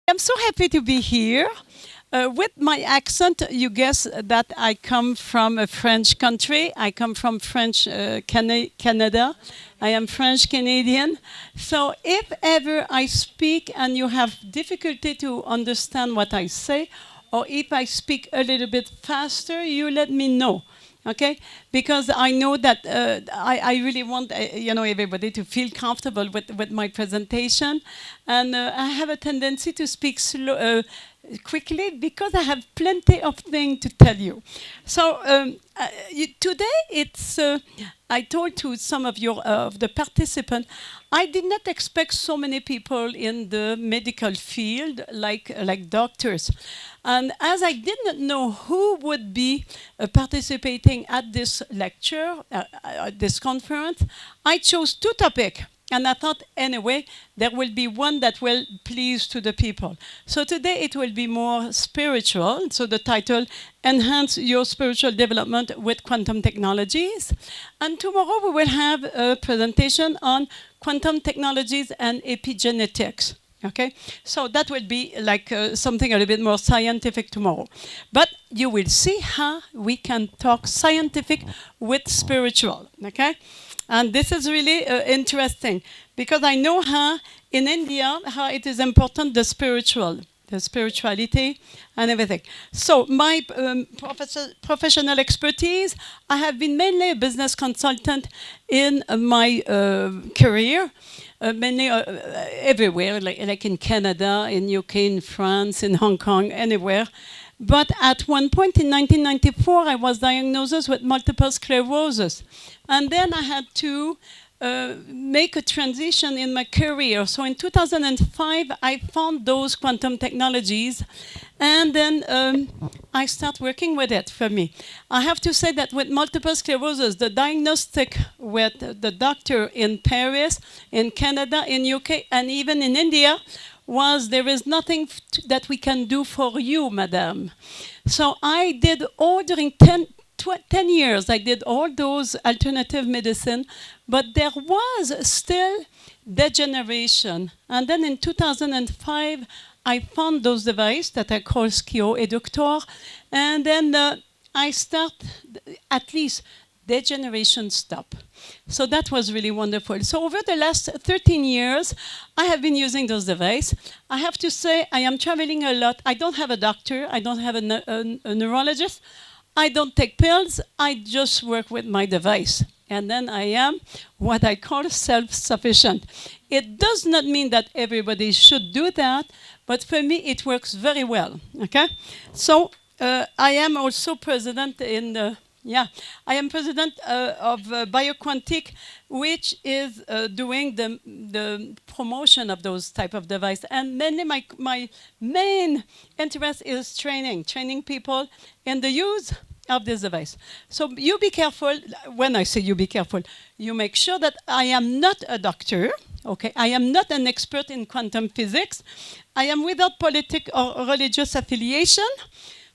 I'm so happy to be here. With my accent, you guess that I come from a French country. I come from French Canada. I am French Canadian. So if ever I speak and you have difficulty to understand what I say, or if I speak a little bit faster, you let me know. Okay, because I know that I really want everybody to feel comfortable with my presentation, and I have a tendency to speak quickly because I have plenty of things to tell you. So today it's I told to some of your of the participants, I did not expect so many people in the medical field like doctors. And as I did not know who would be participating at this lecture, this conference, I chose two topics. And I thought, anyway, there will be one that will please to the people. So today it will be more spiritual. So the title, Enhance Your Spiritual Development with Quantum Technologies. And tomorrow we will have a presentation on quantum technologies and epigenetics. Okay, so that will be like something a little bit more scientific tomorrow. But you will see how we can talk scientific with spiritual, okay? And this is really interesting because I know how in India, how it is important, the spirituality and everything. So my professional expertise, I have been mainly a business consultant in my career. Mainly everywhere, like in Canada, in UK, in France, in Hong Kong, anywhere. But at one point in 1994, I was diagnosed with multiple sclerosis. And then I had to make a transition in my career. So in 2005, I found those quantum technologies. And then I start working with it for me. I have to say that with multiple sclerosis, the diagnostic with the doctor in Paris, in Canada, in UK, and even in India was there is nothing that we can do for you, madam. So I did all during 10 years, I did all those alternative medicine, but there was still degeneration. And then in 2005, I found those devices that I call SCIO, Eductor, and then I start at least degeneration stop. So that was really wonderful. So over the last 13 years, I have been using those devices. I have to say I am traveling a lot. I don't have a doctor. I don't have a neurologist. I don't take pills. I just work with my device. And then I am what I call self-sufficient. It does not mean that everybody should do that, but for me it works very well, okay? So I am also president in the, I am president of BioQuantic, which is doing the promotion of those type of devices. And mainly my main interest is training people in the use of this device. So you be careful. When I say you be careful, you make sure that I am not a doctor. Okay, I am not an expert in quantum physics. I am without political or religious affiliation.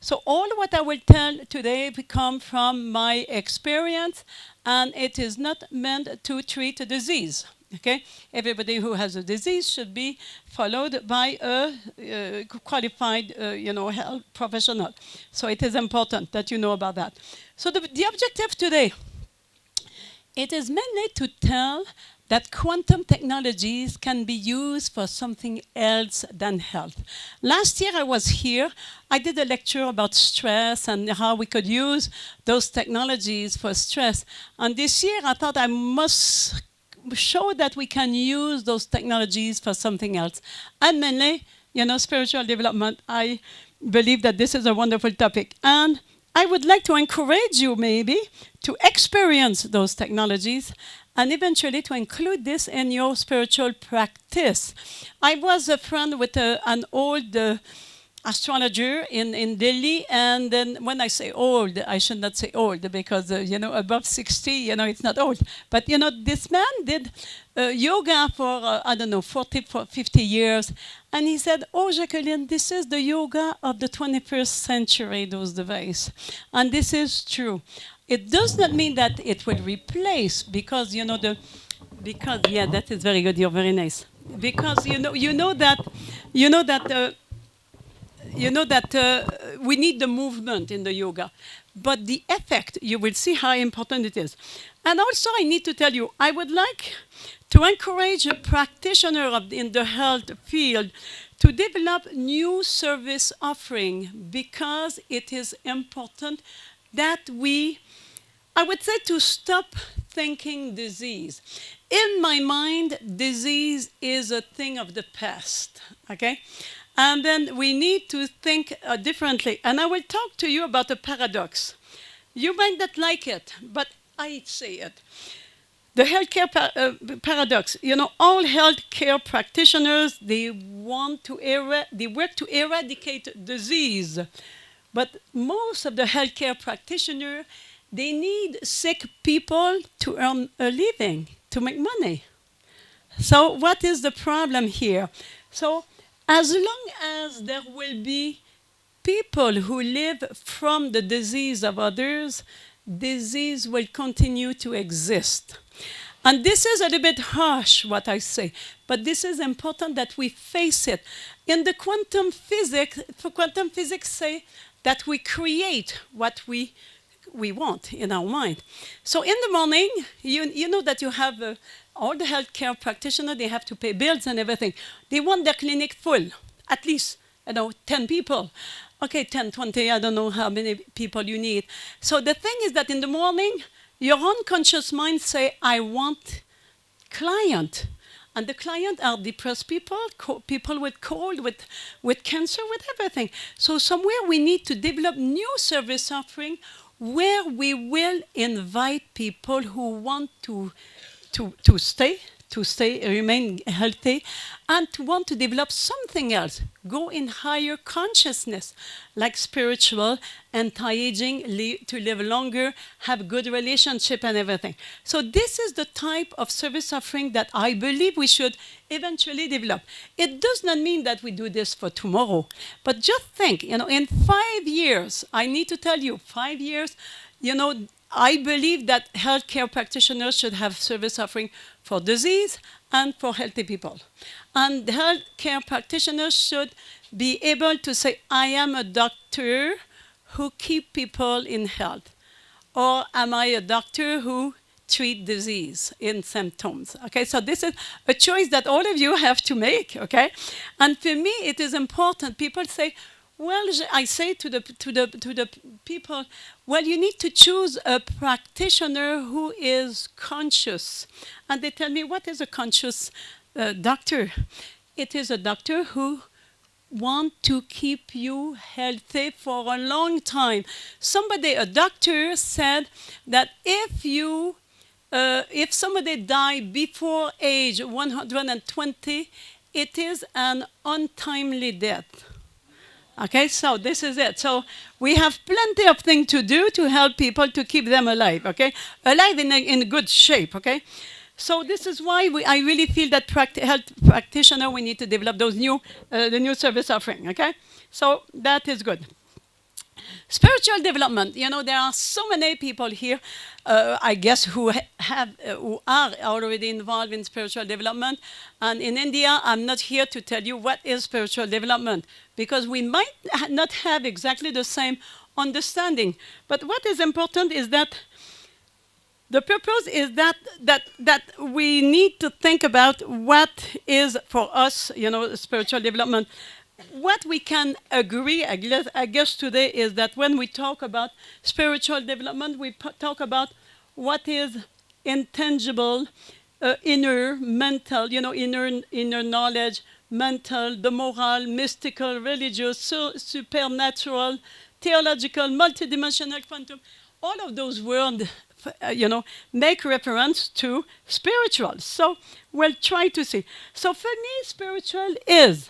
So all what I will tell today come from my experience, and it is not meant to treat a disease. Okay, everybody who has a disease should be followed by a qualified, health professional. So it is important that you know about that. So the objective today, it is mainly to tell that quantum technologies can be used for something else than health. Last year I was here, I did a lecture about stress and how we could use those technologies for stress. And this year I thought I must show that we can use those technologies for something else. And mainly, spiritual development. I believe that this is a wonderful topic. And I would like to encourage you maybe to experience those technologies and eventually to include this in your spiritual practice. I was a friend with an old astrologer in Delhi, and then when I say old, I should not say old because, above 60, it's not old. But, this man did yoga for, 50 years. And he said, oh, Jacqueline, this is the yoga of the 21st century, those devices. And this is true. It does not mean that it will replace, because that is very good. You're very nice. Because you know that you know that we need the movement in the yoga, but the effect, you will see how important it is. And also I need to tell you, I would like to encourage a practitioner in the health field to develop new service offering, because it is important that I would say, to stop thinking disease. In my mind, disease is a thing of the past, okay? And then we need to think differently. And I will talk to you about a paradox. You might not like it, but I say it. The healthcare paradox. You know, all healthcare practitioners, they work to eradicate disease. But most of the healthcare practitioners, they need sick people to earn a living, to make money. So what is the problem here? So as long as there will be people who live from the disease of others, disease will continue to exist. And this is a little bit harsh, what I say, but this is important that we face it. In the quantum physics say that we create what we want in our mind. So in the morning, you know that you have all the healthcare practitioners, they have to pay bills and everything. They want their clinic full, at least 10 people. Okay, 10, 20, I don't know how many people you need. So the thing is that in the morning, your unconscious mind say, I want client. And the client are depressed people, people with cold, with cancer, with everything. So somewhere we need to develop new service offering where we will invite people who want to remain healthy, and to want to develop something else, go in higher consciousness, like spiritual, anti-aging, to live longer, have good relationship and everything. So this is the type of service offering that I believe we should eventually develop. It does not mean that we do this for tomorrow, but just think, in 5 years, I need to tell you, 5 years, I believe that healthcare practitioners should have service offering for disease and for healthy people. And healthcare practitioners should be able to say, I am a doctor who keep people in health, or am I a doctor who treat disease in symptoms? Okay, so this is a choice that all of you have to make, okay? And for me, it is important. People say, well, I say to the people, well, you need to choose a practitioner who is conscious. And they tell me, what is a conscious doctor? It is a doctor who wants to keep you healthy for a long time. A doctor said that if somebody dies before age 120, it is an untimely death. Okay, so this is it. So we have plenty of things to do to help people to keep them alive, okay? Alive in good shape, okay? So this is why I really feel that health practitioner, we need to develop those the new service offering, okay? So that is good. Spiritual development, there are so many people here, I guess, who are already involved in spiritual development. And in India, I'm not here to tell you what is spiritual development, because we might not have exactly the same understanding. But what is important is that the purpose is that we need to think about what is for us, spiritual development. What we can agree, I guess today, is that when we talk about spiritual development, we talk about what is intangible, inner, mental, inner knowledge, mental, the moral, mystical, religious, supernatural, theological, multidimensional, quantum. All of those words, make reference to spiritual. So we'll try to see. So for me, spiritual is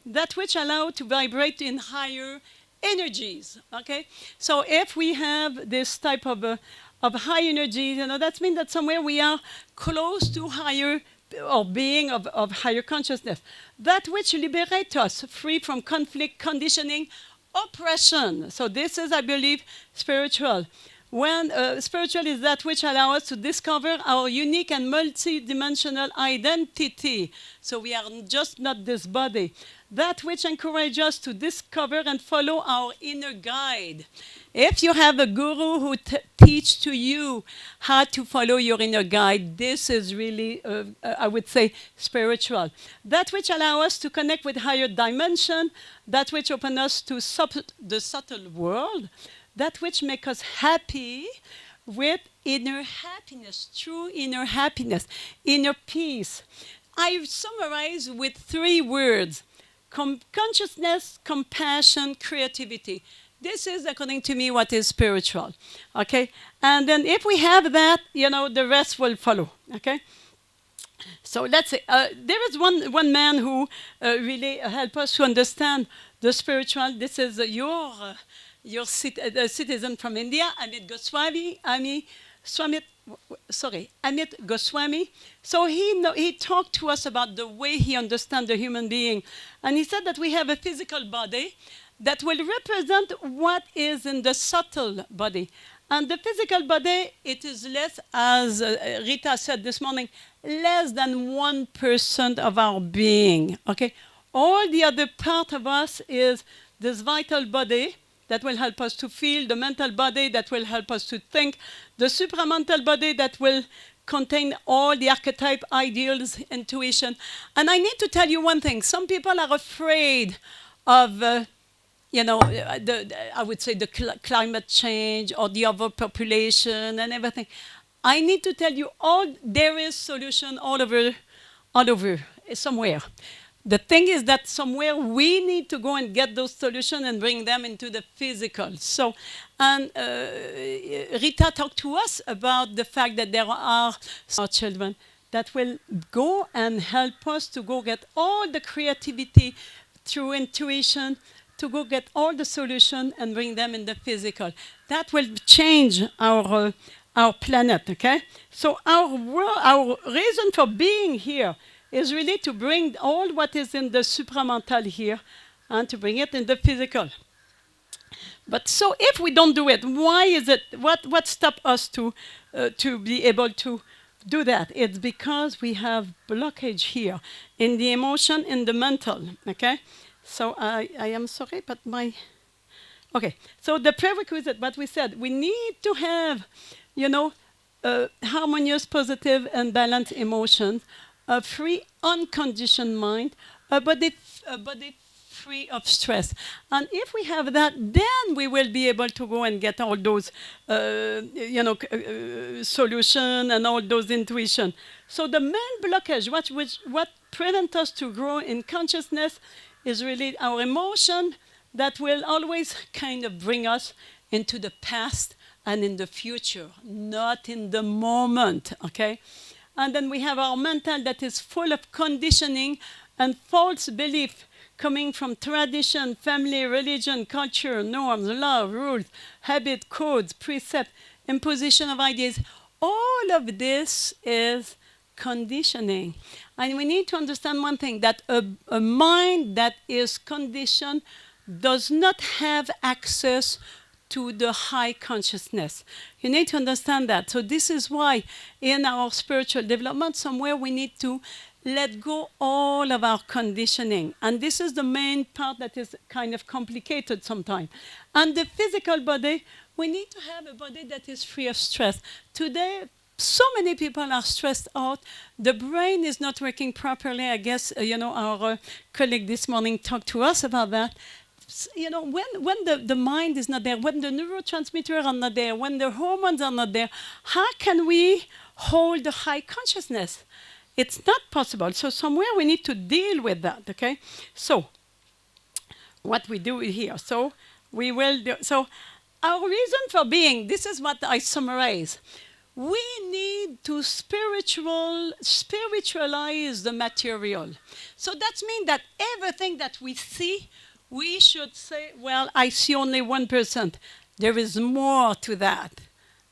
that which allows to vibrate in higher energies, okay? So if we have this type of high energy, that means that somewhere we are close to higher, or being of higher consciousness. That which liberates us, free from conflict, conditioning, oppression. So this is, I believe, spiritual. when spiritual is that which allows us to discover our unique and multi-dimensional identity. So we are just not this body. That which encourages us to discover and follow our inner guide. If you have a guru who teach to you how to follow your inner guide, this is really, I would say, spiritual. That which allows us to connect with higher dimension, that which open us to the subtle world, that which make us happy with inner happiness, true inner happiness, inner peace. I summarize with 3 words: consciousness, compassion, creativity. This is, according to me, what is spiritual. Okay? And then if we have that, you know, the rest will follow. Okay? So let's say, there is one man who really helped us to understand the spiritual. This is your citizen from India, Amit Goswami. So he talked to us about the way he understands the human being. And he said that we have a physical body that will represent what is in the subtle body. And the physical body, it is less, as Rita said this morning, less than 1% of our being, okay? All the other part of us is this vital body that will help us to feel, the mental body that will help us to think, the supramental body that will contain all the archetype, ideals, intuition. And I need to tell you one thing. Some people are afraid of, I would say the climate change or the overpopulation and everything. I need to tell you, there is solution all over, somewhere. The thing is that somewhere we need to go and get those solutions and bring them into the physical. So, and Rita talked to us about the fact that there are our children that will go and help us to go get all the creativity through intuition, to go get all the solution and bring them in the physical. That will change our planet, okay? So our reason for being here is really to bring all what is in the supramental here and to bring it in the physical. But so if we don't do it, why is it, what stops us to be able to do that? It's because we have blockage here in the emotion, in the mental, okay? So I am sorry, but okay. So the prerequisite, what we said, we need to have, harmonious, positive, and balanced emotions, a free, unconditioned mind, a body free of stress. And if we have that, then we will be able to go and get all those, solution and all those intuition. So the main blockage, what prevents us to grow in consciousness, is really our emotion that will always kind of bring us into the past and in the future, not in the moment, okay? And then we have our mental that is full of conditioning and false belief coming from tradition, family, religion, culture, norms, law, rules, habit, codes, precept, imposition of ideas. All of this is conditioning. And we need to understand one thing, that a mind that is conditioned does not have access to the high consciousness. You need to understand that. So this is why in our spiritual development, somewhere we need to let go all of our conditioning. And this is the main part that is kind of complicated sometimes. And the physical body, we need to have a body that is free of stress. Today, so many people are stressed out. The brain is not working properly. I guess, our colleague this morning talked to us about that. When the mind is not there, when the neurotransmitters are not there, when the hormones are not there, how can we hold the high consciousness? It's not possible. So somewhere we need to deal with that, okay? So what we do here. So we will do. So our reason for being, this is what I summarize. We need to spiritualize the material. So that means that everything that we see, we should say, well, I see only 1%. There is more to that,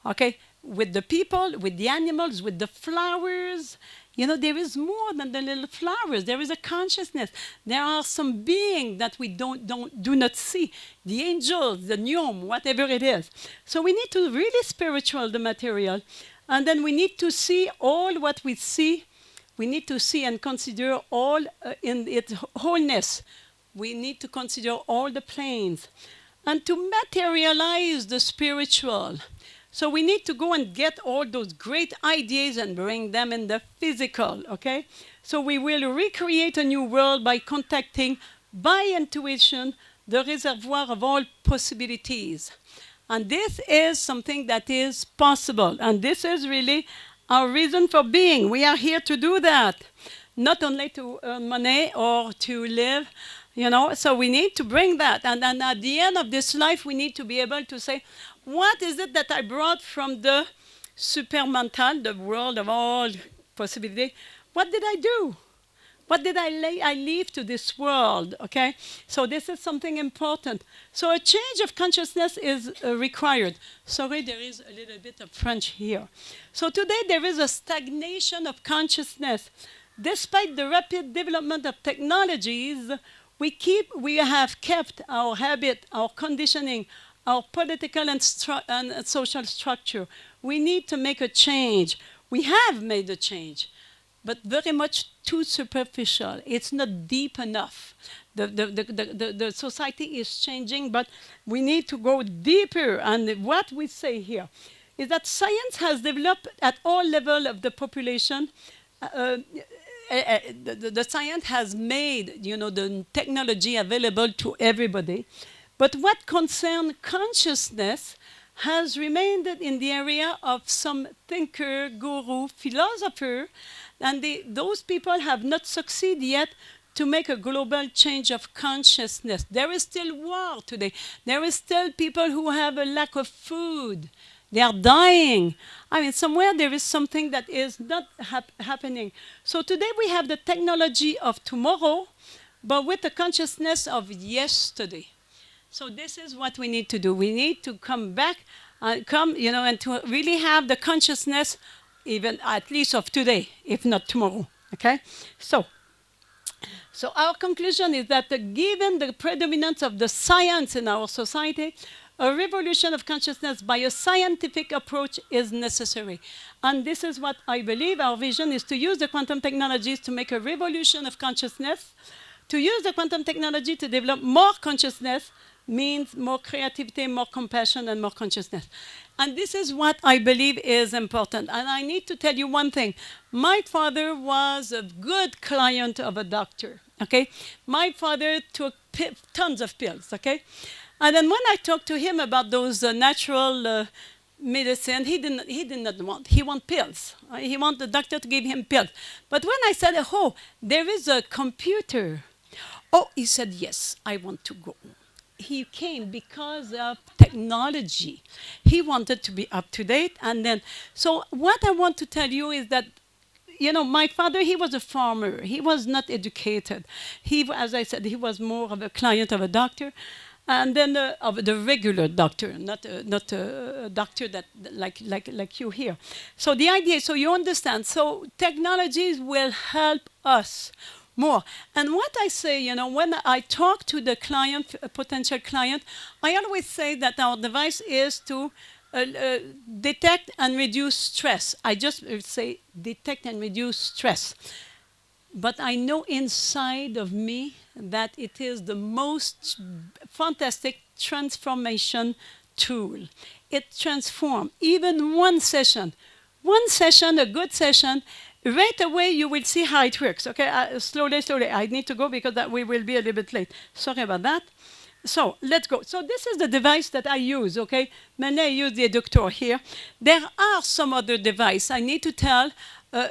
okay? With the people, with the animals, with the flowers, You know, there is more than the little flowers. There is a consciousness. There are some beings that we do not see. The angels, the gnome, whatever it is. So we need to really spiritual the material. And then we need to see all what we see. We need to see and consider all in its wholeness. We need to consider all the planes. And to materialize the spiritual. So we need to go and get all those great ideas and bring them in the physical, okay? So we will recreate a new world by contacting, by intuition, the reservoir of all possibilities. And this is something that is possible. And this is really our reason for being. We are here to do that. Not only to earn money or to live, you know, so we need to bring that. And then at the end of this life, we need to be able to say, what is it that I brought from the supermental, the world of all possibility? What did I do? What did I leave to this world, okay? So this is something important. So a change of consciousness is required. Sorry, there is a little bit of French here. So today there is a stagnation of consciousness. Despite the rapid development of technologies, we have kept our habit, our conditioning, our political and social structure. We need to make a change. We have made a change, but very much too superficial. It's not deep enough. The society is changing, but we need to go deeper. And what we say here is that science has developed at all levels of the population. The science has made, you know, the technology available to everybody. But what concerns consciousness has remained in the area of some thinker, guru, philosopher, and those people have not succeeded yet to make a global change of consciousness. There is still war today. There is still people who have a lack of food. They are dying. I mean, somewhere there is something that is not happening. So today we have the technology of tomorrow, but with the consciousness of yesterday. So this is what we need to do. We need to come back, and to really have the consciousness, even at least of today, if not tomorrow. Okay? So our conclusion is that given the predominance of the science in our society, a revolution of consciousness by a scientific approach is necessary. And this is what I believe. Our vision is to use the quantum technologies to make a revolution of consciousness. To use the quantum technology to develop more consciousness means more creativity, more compassion, and more consciousness. And this is what I believe is important. And I need to tell you one thing. My father was a good client of a doctor, okay? My father took tons of pills, okay? And then when I talked to him about those natural medicine, he did not want. He want pills. He want the doctor to give him pills. But when I said, oh, there is a computer. Oh, he said, yes, I want to go. He came because of technology. He wanted to be up to date. And then, so what I want to tell you is that, you know, my father, he was a farmer. He was not educated. As I said, he was more of a client of a doctor. And then of the regular doctor, not a doctor that like you here. So the idea, so you understand, so technologies will help us more. And what I say, you know, when I talk to the client, a potential client, I always say that our device is to detect and reduce stress. I just say detect and reduce stress. But I know inside of me that it is the most fantastic transformation tool. It transforms. Even one session, a good session, right away you will see how it works. Okay, slowly. I need to go because we will be a little bit late. Sorry about that. So let's go. So this is the device that I use, okay? Mainly I use the Eductor here. There are some other devices. I need to tell.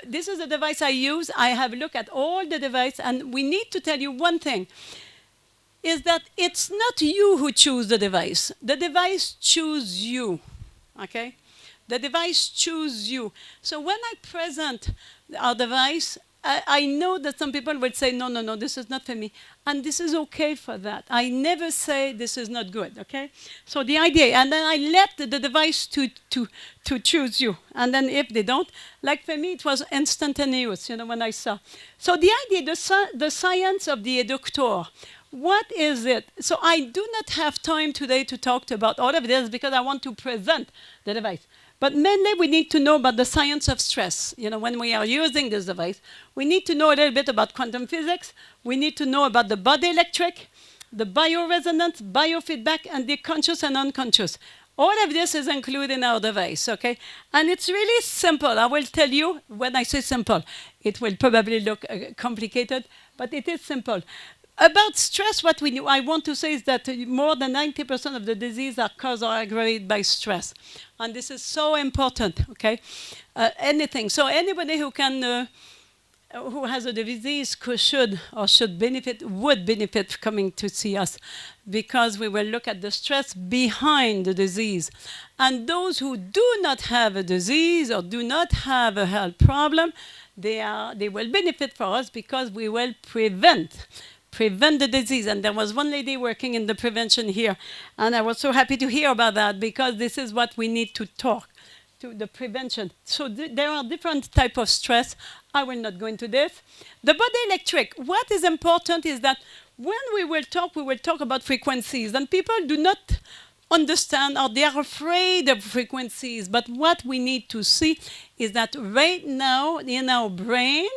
This is the device I use. I have looked at all the devices, and we need to tell you one thing, is that it's not you who choose the device. The device chooses you, okay? The device chooses you. So when I present our device, I know that some people will say, no, no, no, this is not for me. And this is okay for that. I never say this is not good, okay? So the idea, and then I left the device to choose you. And then if they don't, like for me, it was instantaneous, when I saw. So the idea, the science of the Eductor, what is it? So I do not have time today to talk about all of this because I want to present the device. But mainly we need to know about the science of stress. When we are using this device, we need to know a little bit about quantum physics. We need to know about the body electric, the bioresonance, biofeedback, and the conscious and unconscious. All of this is included in our device, okay? And it's really simple. I will tell you, when I say simple, it will probably look complicated, but it is simple. About stress, what I want to say is that more than 90% of the disease are caused or aggravated by stress. And this is so important, okay? Anything. So anybody who who has a disease would benefit coming to see us, because we will look at the stress behind the disease. And those who do not have a disease or do not have a health problem, they will benefit for us because we will prevent the disease. And there was one lady working in the prevention here, and I was so happy to hear about that, because this is what we need to talk to, the prevention. So there are different types of stress. I will not go into this. The body electric, what is important is that when we will talk about frequencies, and people do not understand, or they are afraid of frequencies. But what we need to see is that right now in our brain,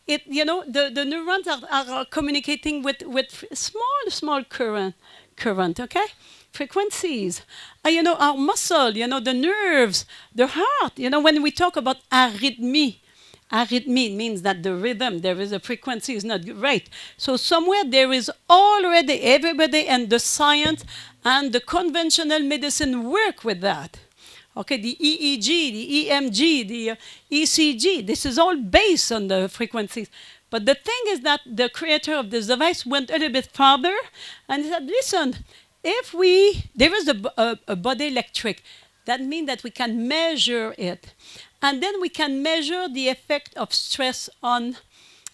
the neurons are communicating with small current, okay? Frequencies. Our muscle, the nerves, the heart. When we talk about arrhythmia means that the rhythm, there is a frequency, is not right. So somewhere there is already everybody, and the science and the conventional medicine work with that. Okay, the EEG, the EMG, the ECG, this is all based on the frequencies. But the thing is that the creator of this device went a little bit farther and said, listen, there is a body electric, that means that we can measure it. And then we can measure the effect of stress on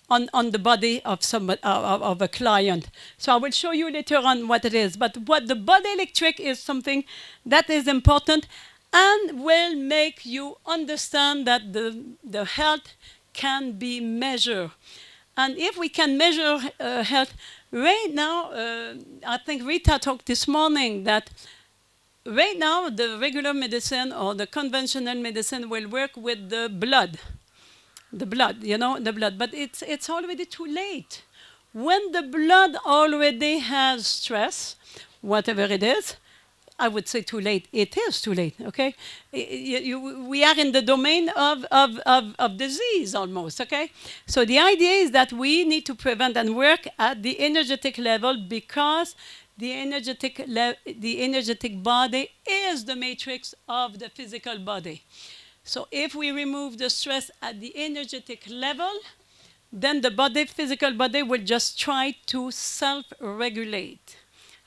the body of a client. So I will show you later on what it is. But what the body electric is something that is important, and will make you understand that the health can be measured. And if we can measure health, right now, I think Rita talked this morning that right now the regular medicine or the conventional medicine will work with the blood. The blood. But it's already too late. When the blood already has stress, whatever it is, I would say too late. It is too late, okay? We are in the domain of disease almost, okay? So the idea is that we need to prevent and work at the energetic level, because the energetic body is the matrix of the physical body. So if we remove the stress at the energetic level, then the physical body will just try to self-regulate.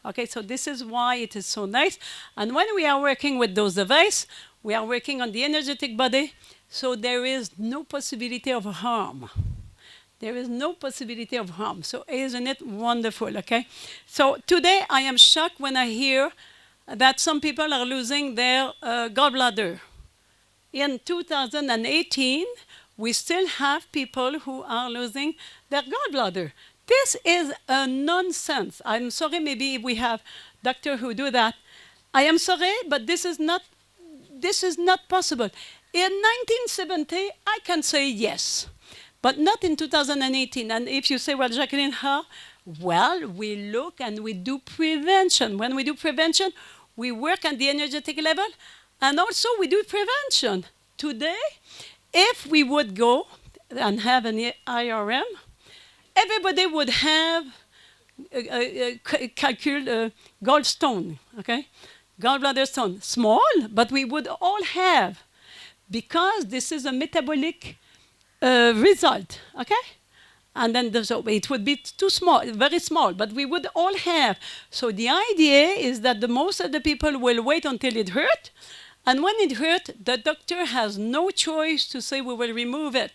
Okay, so this is why it is so nice. And when we are working with those devices, we are working on the energetic body, so there is no possibility of harm. There is no possibility of harm. So isn't it wonderful, okay? So today I am shocked when I hear that some people are losing their gallbladder. In 2018, we still have people who are losing their gallbladder. This is a nonsense. I'm sorry, maybe we have doctors who do that. I am sorry, but this is not possible. In 1970, I can say yes, but not in 2018. And if you say, well, Jacqueline, how? Well, we look and we do prevention. When we do prevention, we work at the energetic level, and also we do prevention. Today, if we would go and have an IRM, everybody would have calculate gallstone, okay? Gallbladder stone, small, but we would all have, because this is a metabolic result, okay? And then so it would be too small, very small, but we would all have. So the idea is that the most of the people will wait until it hurt, and when it hurt, the doctor has no choice to say we will remove it.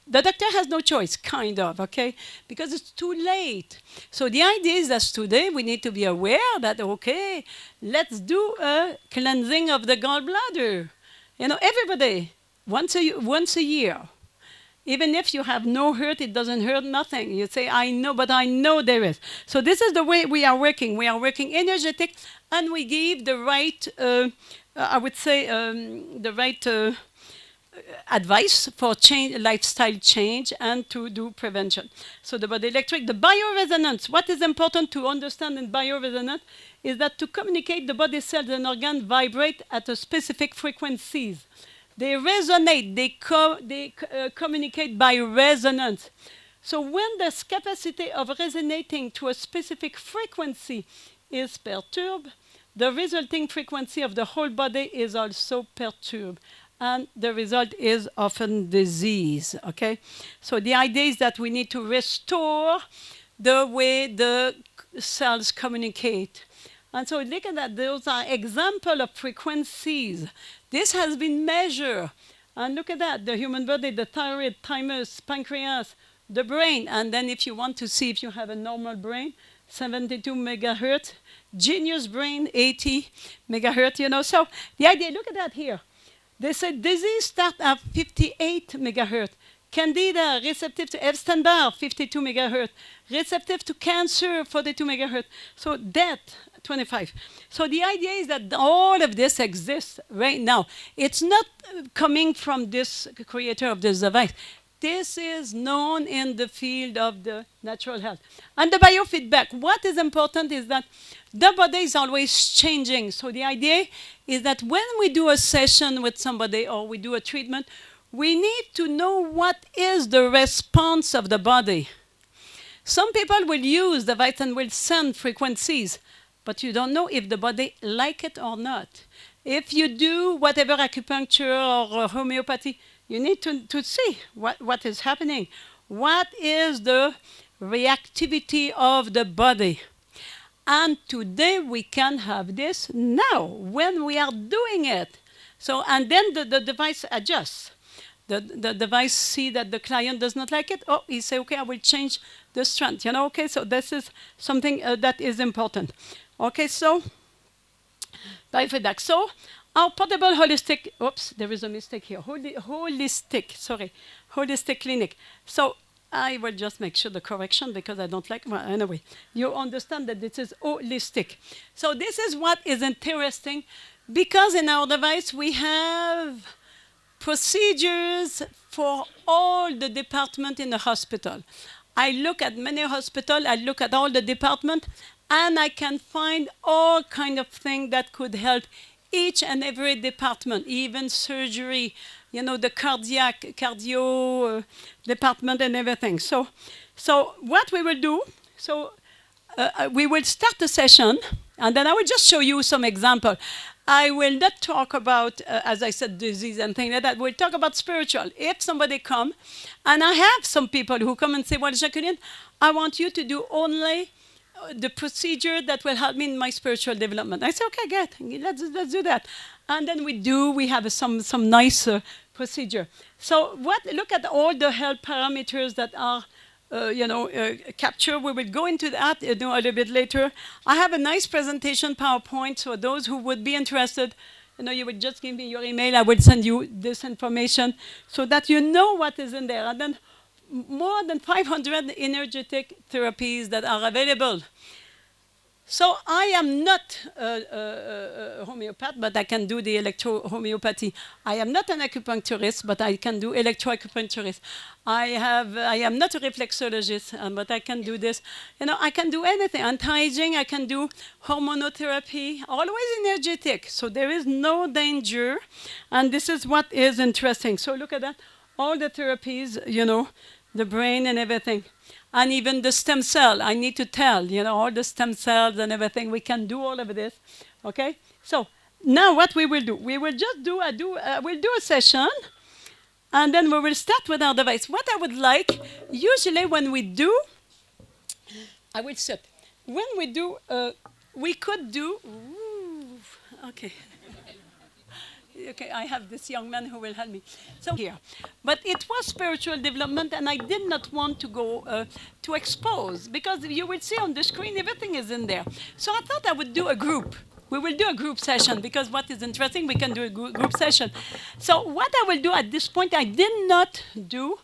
the doctor has no choice, kind of, okay? Because it's too late. So the idea is that today we need to be aware that, okay, let's do a cleansing of the gallbladder. Everybody, once a year. Even if you have no hurt, it doesn't hurt nothing. You say, I know, but I know there is. So this is the way we are working. We are working energetic, and we give the right, I would say, the right advice for lifestyle change and to do prevention. So the body electric, the bioresonance. What is important to understand in bioresonance is that to communicate, the body cells and organs vibrate at a specific frequencies. They resonate, they communicate by resonance. So when this capacity of resonating to a specific frequency is perturbed, the resulting frequency of the whole body is also perturbed. And the result is often disease, okay? So the idea is that we need to restore the way the cells communicate. And so look at that, those are examples of frequencies. This has been measured. And look at that, the human body, the thyroid, thymus, pancreas, the brain. And then if you want to see if you have a normal brain, 72 megahertz, genius brain, 80 megahertz, So the idea, look at that here. They said disease start at 58 megahertz. Candida, receptive to Epstein-Barr, 52 megahertz. Receptive to cancer, 42 megahertz. So death, 25. So the idea is that all of this exists right now. It's not coming from this creator of this device. This is known in the field of the natural health. And the biofeedback, what is important is that the body is always changing. So the idea is that when we do a session with somebody or we do a treatment, we need to know what is the response of the body. Some people will use the device and will send frequencies, but you don't know if the body like it or not. If you do whatever acupuncture or homeopathy, you need to see what is happening. What is the reactivity of the body? And today we can have this now when we are doing it. So, and then the device adjusts. The device see that the client does not like it. Oh, he say, okay, I will change the strength. Okay, so this is something that is important. Okay, so biofeedback. So our portable holistic, oops, there is a mistake here. Holistic clinic. So I will just make sure the correction because I don't like, well, anyway, you understand that this is holistic. So this is what is interesting because in our device we have procedures for all the departments in the hospital. I look at many hospitals, I look at all the departments, and I can find all kind of things that could help each and every department, even surgery, the cardio department and everything. So what we will do, we will start the session, and then I will just show you some example. I will not talk about, as I said, disease and things like that. We'll talk about spiritual. If somebody come, and I have some people who come and say, well, Jacqueline, I want you to do only the procedure that will help me in my spiritual development. I say, okay, good, let's do that. And then we have some nice procedure. So look at all the health parameters that are captured. We will go into that a little bit later. I have a nice presentation PowerPoint, so those who would be interested, you would just give me your email. I will send you this information so that you know what is in there. And then more than 500 energetic therapies that are available. So I am not a homeopath, but I can do the electro-homeopathy. I am not an acupuncturist, but I can do electro-acupuncturist. I am not a reflexologist, but I can do this. I can do anything. Anti-aging, I can do hormonotherapy, always energetic. So there is no danger. And this is what is interesting. So look at that. All the therapies, the brain and everything. And even the stem cell, I need to tell, all the stem cells and everything, we can do all of this, okay? So now what we will do, we will just we'll do a session, and then we will start with our device. What I would like, usually when we do, I will sit. When we do, we could do, okay. okay, I have this young man who will help me. So here, but it was spiritual development, and I did not want to go to expose, because you will see on the screen everything is in there. So I thought I would do a group. We will do a group session, because what is interesting, we can do a group session. So what I will do at this point, I did not do.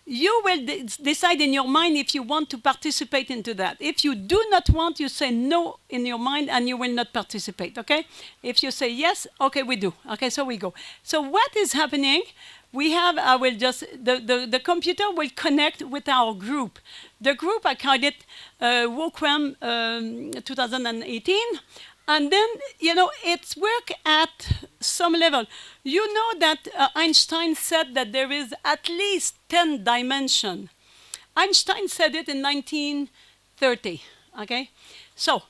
You will decide in your mind if you want to participate into that. If you do not want, you say no in your mind and you will not participate, okay? If you say yes, okay, we do. Okay, so we go. So what is happening? We have, I will just, the computer will connect with our group. The group, I call it WOQEM 2018. And then, you know, it's work at some level. You know that Einstein said that there is at least 10 dimensions. Einstein said it in 1930, okay? So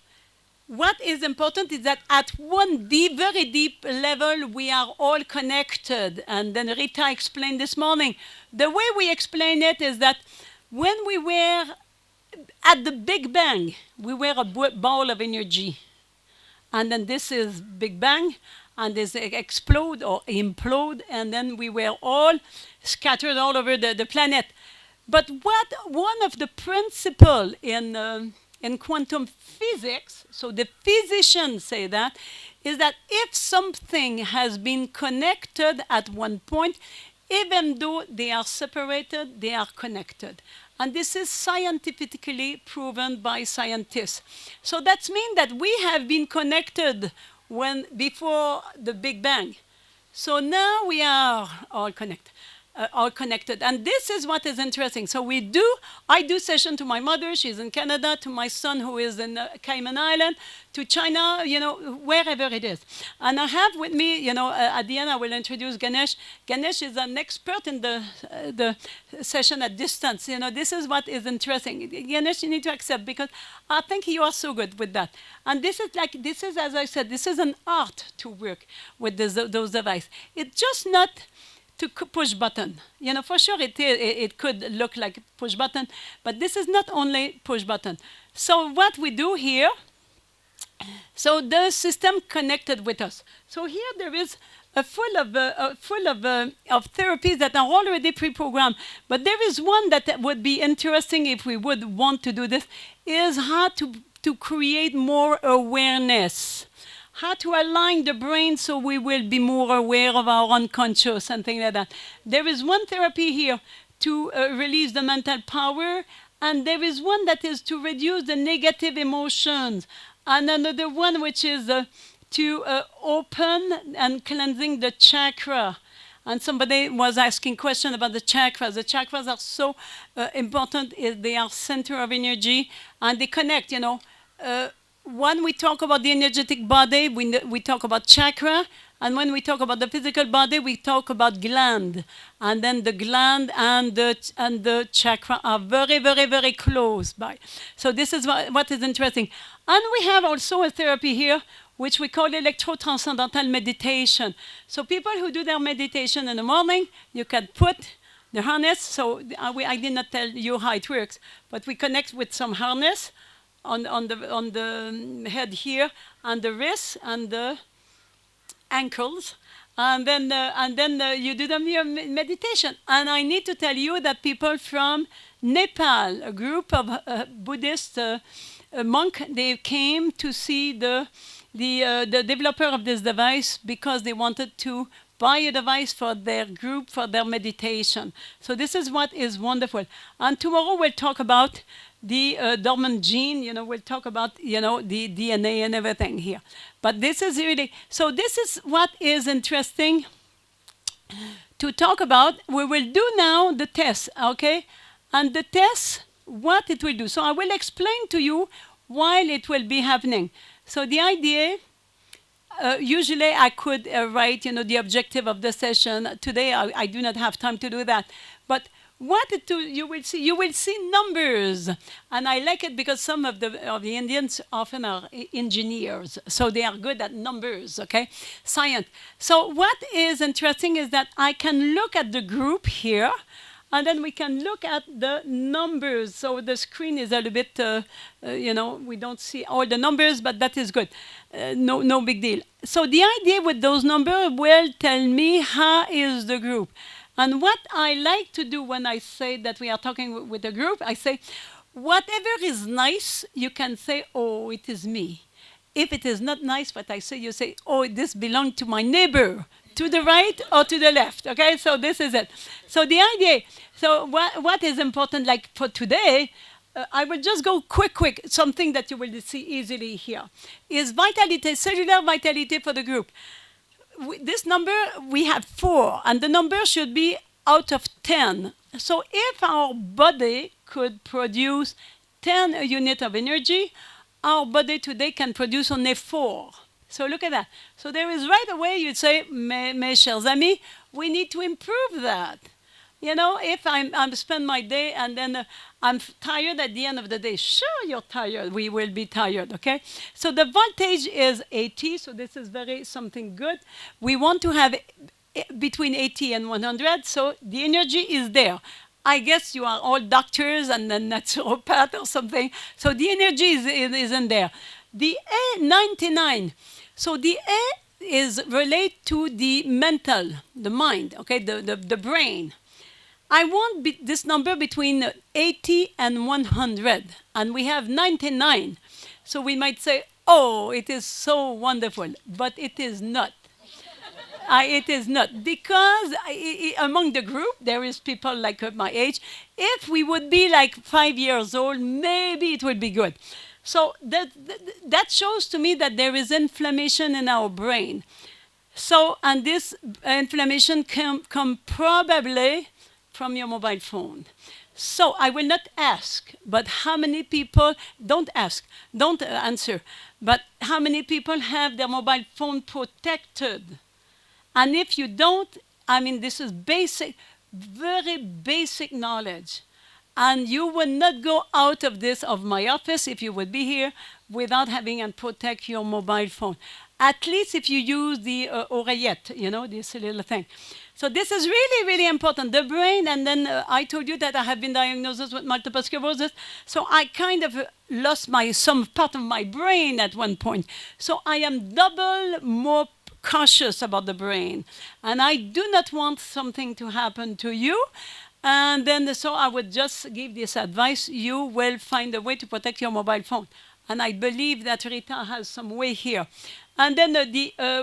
what is important is that at one deep, very deep level, we are all connected. And then Rita explained this morning. The way we explain it is that when we were at the Big Bang, we were a ball of energy. And then this is Big Bang, and this explode or implode, and then we were all scattered all over the planet. But one of the principles in quantum physics, so the physicians say that, is that if something has been connected at one point, even though they are separated, they are connected. And this is scientifically proven by scientists. So that means that we have been connected before the Big Bang. So now we are all connected. And this is what is interesting. So I do session to my mother, she's in Canada, to my son who is in Cayman Island, to China, you know, wherever it is. And I have with me, you know, at the end I will introduce Ganesh. Ganesh is an expert in the session at distance. You know, this is what is interesting. Ganesh, you need to accept, because I think you are so good with that. And this is, as I said, this is an art to work with those devices. It's just not to push button. You know, for sure it could look like push button, but this is not only push button. So what we do here, so the system connected with us. So here there is full of therapies that are already pre-programmed. But there is one that would be interesting if we would want to do this, is how to create more awareness. How to align the brain so we will be more aware of our unconscious and things like that. There is one therapy here to release the mental power, and there is one that is to reduce the negative emotions, and another one which is to open and cleansing the chakra. And somebody was asking question about the chakras. The chakras are so important. They are center of energy, and they connect, you know. When we talk about the energetic body, we talk about chakra, and when we talk about the physical body, we talk about gland. And then the gland and the chakra are very, very, very close by. So this is what is interesting. And we have also a therapy here, which we call electro-transcendental meditation. So people who do their meditation in the morning, you can put the harness. So I did not tell you how it works, but we connect with some harness on the head here, and the wrists and the ankles, and then you do your meditation. And I need to tell you that people from Nepal, a group of Buddhist monk, they came to see the developer of this device because they wanted to buy a device for their group, for their meditation. So this is what is wonderful. And tomorrow we'll talk about the dormant gene, you know, we'll talk about, you know, the DNA and everything here. But this is really, so this is what is interesting to talk about. We will do now the test, okay? And the test, what it will do. So I will explain to you while it will be happening. So the idea, usually I could write, you know, the objective of the session. Today I do not have time to do that. But what it do, you will see numbers, and I like it because some of the Indians often are engineers, so they are good at numbers, okay, science. So what is interesting is that I can look at the group here, And then we can look at the numbers. So the screen is a little bit, we don't see all the numbers, but that is good. No big deal. So the idea with those numbers will tell me how is the group. And what I like to do when I say that we are talking with a group, I say, whatever is nice, you can say, oh, it is me. If it is not nice what I say, you say, oh, this belongs to my neighbor, to the right or to the left, okay? So this is it. So the idea, so what is important, like for today, I will just go quick, something that you will see easily here, is vitality, cellular vitality for the group. This number, we have 4, and the number should be out of 10. So if our body could produce 10 units of energy, our body today can produce only 4. So look at that. So there is right away, you'd say, mes chers amis, we need to improve that. You know, if I'm spend my day and then I'm tired at the end of the day, sure, you're tired. We will be tired, okay? So the voltage is 80, so this is something good. We want to have between 80 and 100, so the energy is there. I guess you are all doctors and then naturopath or something, so the energy is in there. The A99, so the A is related to the mental, the mind, okay, the brain. I want this number between 80 and 100, and we have 99. So we might say, oh, it is so wonderful, but it is not. It is not, because among the group, there is people like my age. If we would be like 5 years old, maybe it would be good. So that shows to me that there is inflammation in our brain. So, and this inflammation come probably from your mobile phone. So I will not ask, but how many people, don't ask, don't answer, but how many people have their mobile phone protected? And if you don't, I mean, this is basic, very basic knowledge. And you will not go out of my office, if you would be here, without having and protect your mobile phone. At least if you use the oreillette, you know, this little thing. So this is really, really important. The brain, and then I told you that I have been diagnosed with multiple sclerosis. So I kind of lost some part of my brain at one point. So I am double more cautious about the brain. And I do not want something to happen to you. And then, so I would just give this advice. You will find a way to protect your mobile phone. And I believe that Rita has some way here. And then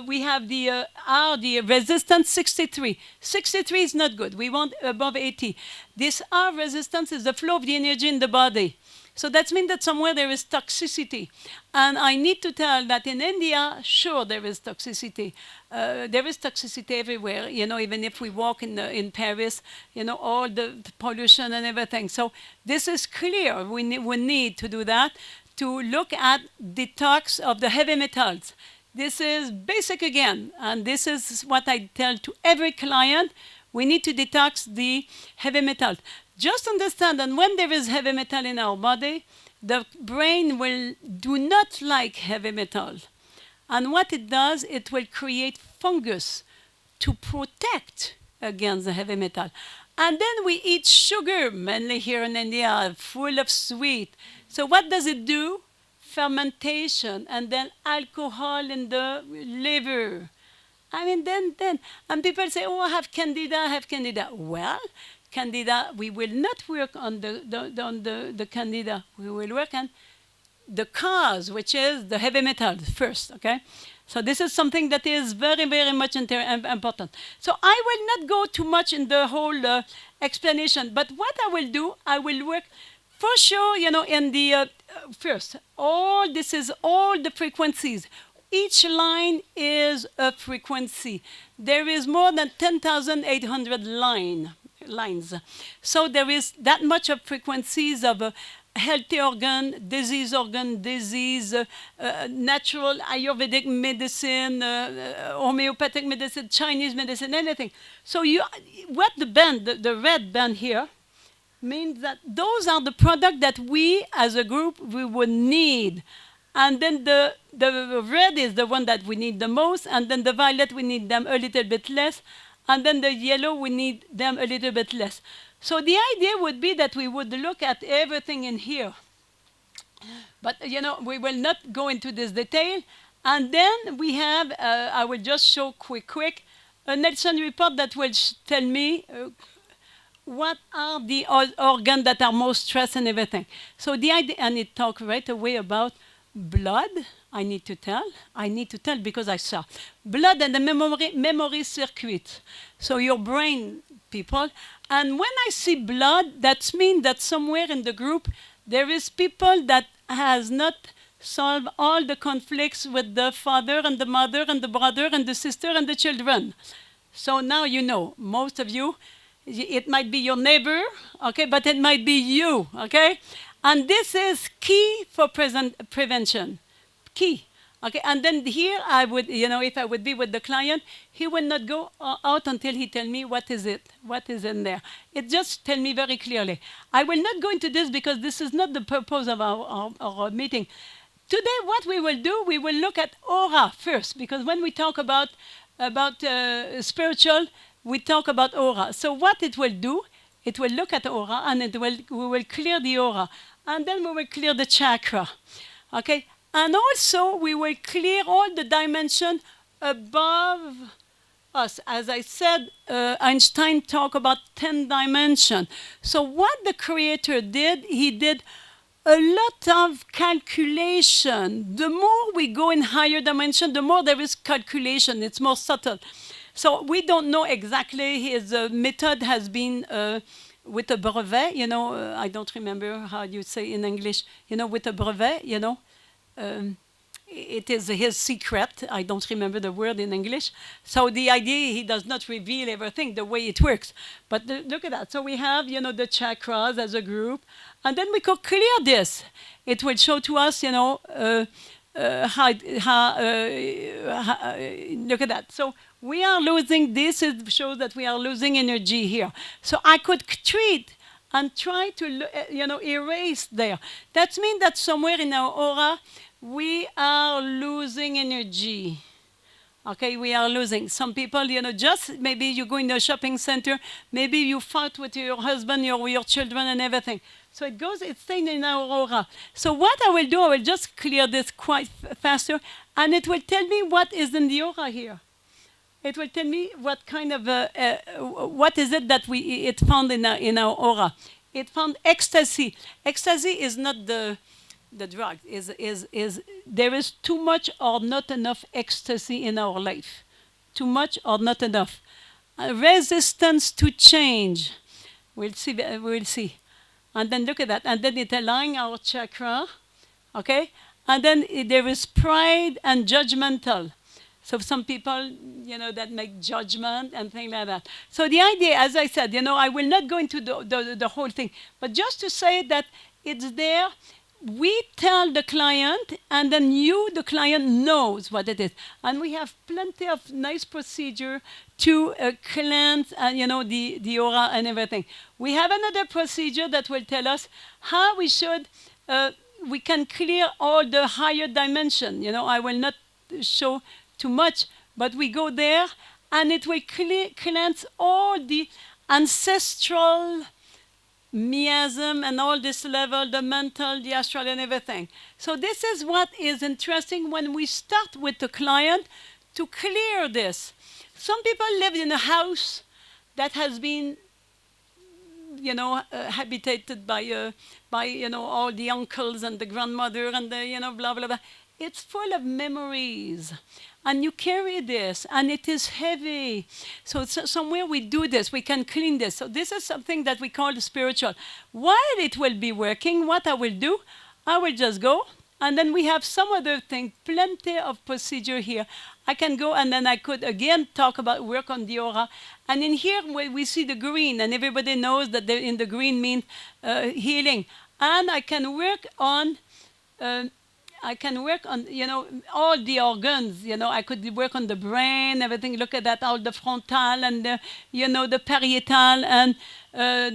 we have the resistance 63. 63 is not good. We want above 80. This R resistance is the flow of the energy in the body. So that means that somewhere there is toxicity. And I need to tell that in India, sure, there is toxicity. There is toxicity everywhere, you know, even if we walk in Paris, you know, all the pollution and everything. So this is clear. We need to do that, to look at detox of the heavy metals. This is basic again, and this is what I tell to every client. We need to detox the heavy metal. Just understand that when there is heavy metal in our body, the brain will do not like heavy metal. And what it does, it will create fungus to protect against the heavy metal. And then we eat sugar, mainly here in India, full of sweet. So what does it do? Fermentation, and then alcohol in the liver. I mean, and people say, oh, I have candida. Well, candida, we will not work on the candida. We will work on the cause, which is the heavy metals first, okay? So this is something that is very, very much important. So I will not go too much in the whole explanation, but what I will do, I will work for sure, you know, in the first, this is all the frequencies. Each line is a frequency. There is more than 10,800 lines. So there is that much of frequencies of healthy organ, disease, natural Ayurvedic medicine, homeopathic medicine, Chinese medicine, anything. So what the red band here, means that those are the products that we, as a group, we would need. And then the red is the one that we need the most, and then the violet, we need them a little bit less, and then the yellow, we need them a little bit less. So the idea would be that we would look at everything in here. But, we will not go into this detail. And then we have, I will just show quick, a Nelson report that will tell me what are the organs that are most stressed and everything. So the idea, and it talks right away about blood. I need to tell because I saw blood and the memory circuit. So your brain, people. And when I see blood, that means that somewhere in the group there is people that has not solved all the conflicts with the father and the mother and the brother and the sister and the children. So now you know, most of you, it might be your neighbor, okay, but it might be you, okay? And this is key for prevention, key. Okay, and then here I would, if I would be with the client, he will not go out until he tell me what is in there. It just tell me very clearly. I will not go into this because this is not the purpose of our meeting. Today, what we will do, we will look at aura first, because when we talk about spiritual, we talk about aura. So what it will do, it will look at aura, and we will clear the aura, and then we will clear the chakra, okay? And also, we will clear all the dimension above us. As I said, Einstein talked about 10 dimensions. So what the Creator did, he did a lot of calculation. The more we go in higher dimension, the more there is calculation. It's more subtle. So we don't know exactly. His method has been with a brevet. I don't remember how you say in English. With a brevet. It is his secret. I don't remember the word in English. So the idea, he does not reveal everything the way it works. But look at that. So we have, the chakras as a group. And then we could clear this. It will show to us, look at that. So we are losing, this shows that we are losing energy here. So I could treat and try to, erase there. That means that somewhere in our aura, we are losing energy. Okay, we are losing. Some people, just maybe you go in a shopping center, maybe you fight with your husband, your children and everything. So it's staying in our aura. So what I will do, I will just clear this quite faster, and it will tell me what is in the aura here. It will tell me what kind of, what is it that it found in our aura. It found ecstasy. Ecstasy is not the drug. There is too much or not enough ecstasy in our life. Too much or not enough. Resistance to change. We'll see. And then look at that. And then it aligns our chakra. Okay? And then there is pride and judgmental. So some people, that make judgment and things like that. So the idea, as I said, I will not go into the whole thing, but just to say that it's there. We tell the client, and then the client, knows what it is. And we have plenty of nice procedure to cleanse, the aura and everything. We have another procedure that will tell us how we can clear all the higher dimension. I will not show too much, but we go there, and it will cleanse all the ancestral miasm and all this level, the mental, the astral, and everything. So this is what is interesting when we start with the client to clear this. Some people live in a house that has been, habitated by all the uncles and the grandmother and the, blah, blah, blah. It's full of memories. And you carry this, and it is heavy. So somewhere we do this, we can clean this. So this is something that we call spiritual. While it will be working, what I will do, I will just go, and then we have some other thing, plenty of procedure here. I can go, and then I could again work on the aura. And in here, we see the green, and everybody knows that in the green means healing. And I can work on all the organs. I could work on the brain, everything. Look at that, all the frontal and the parietal. And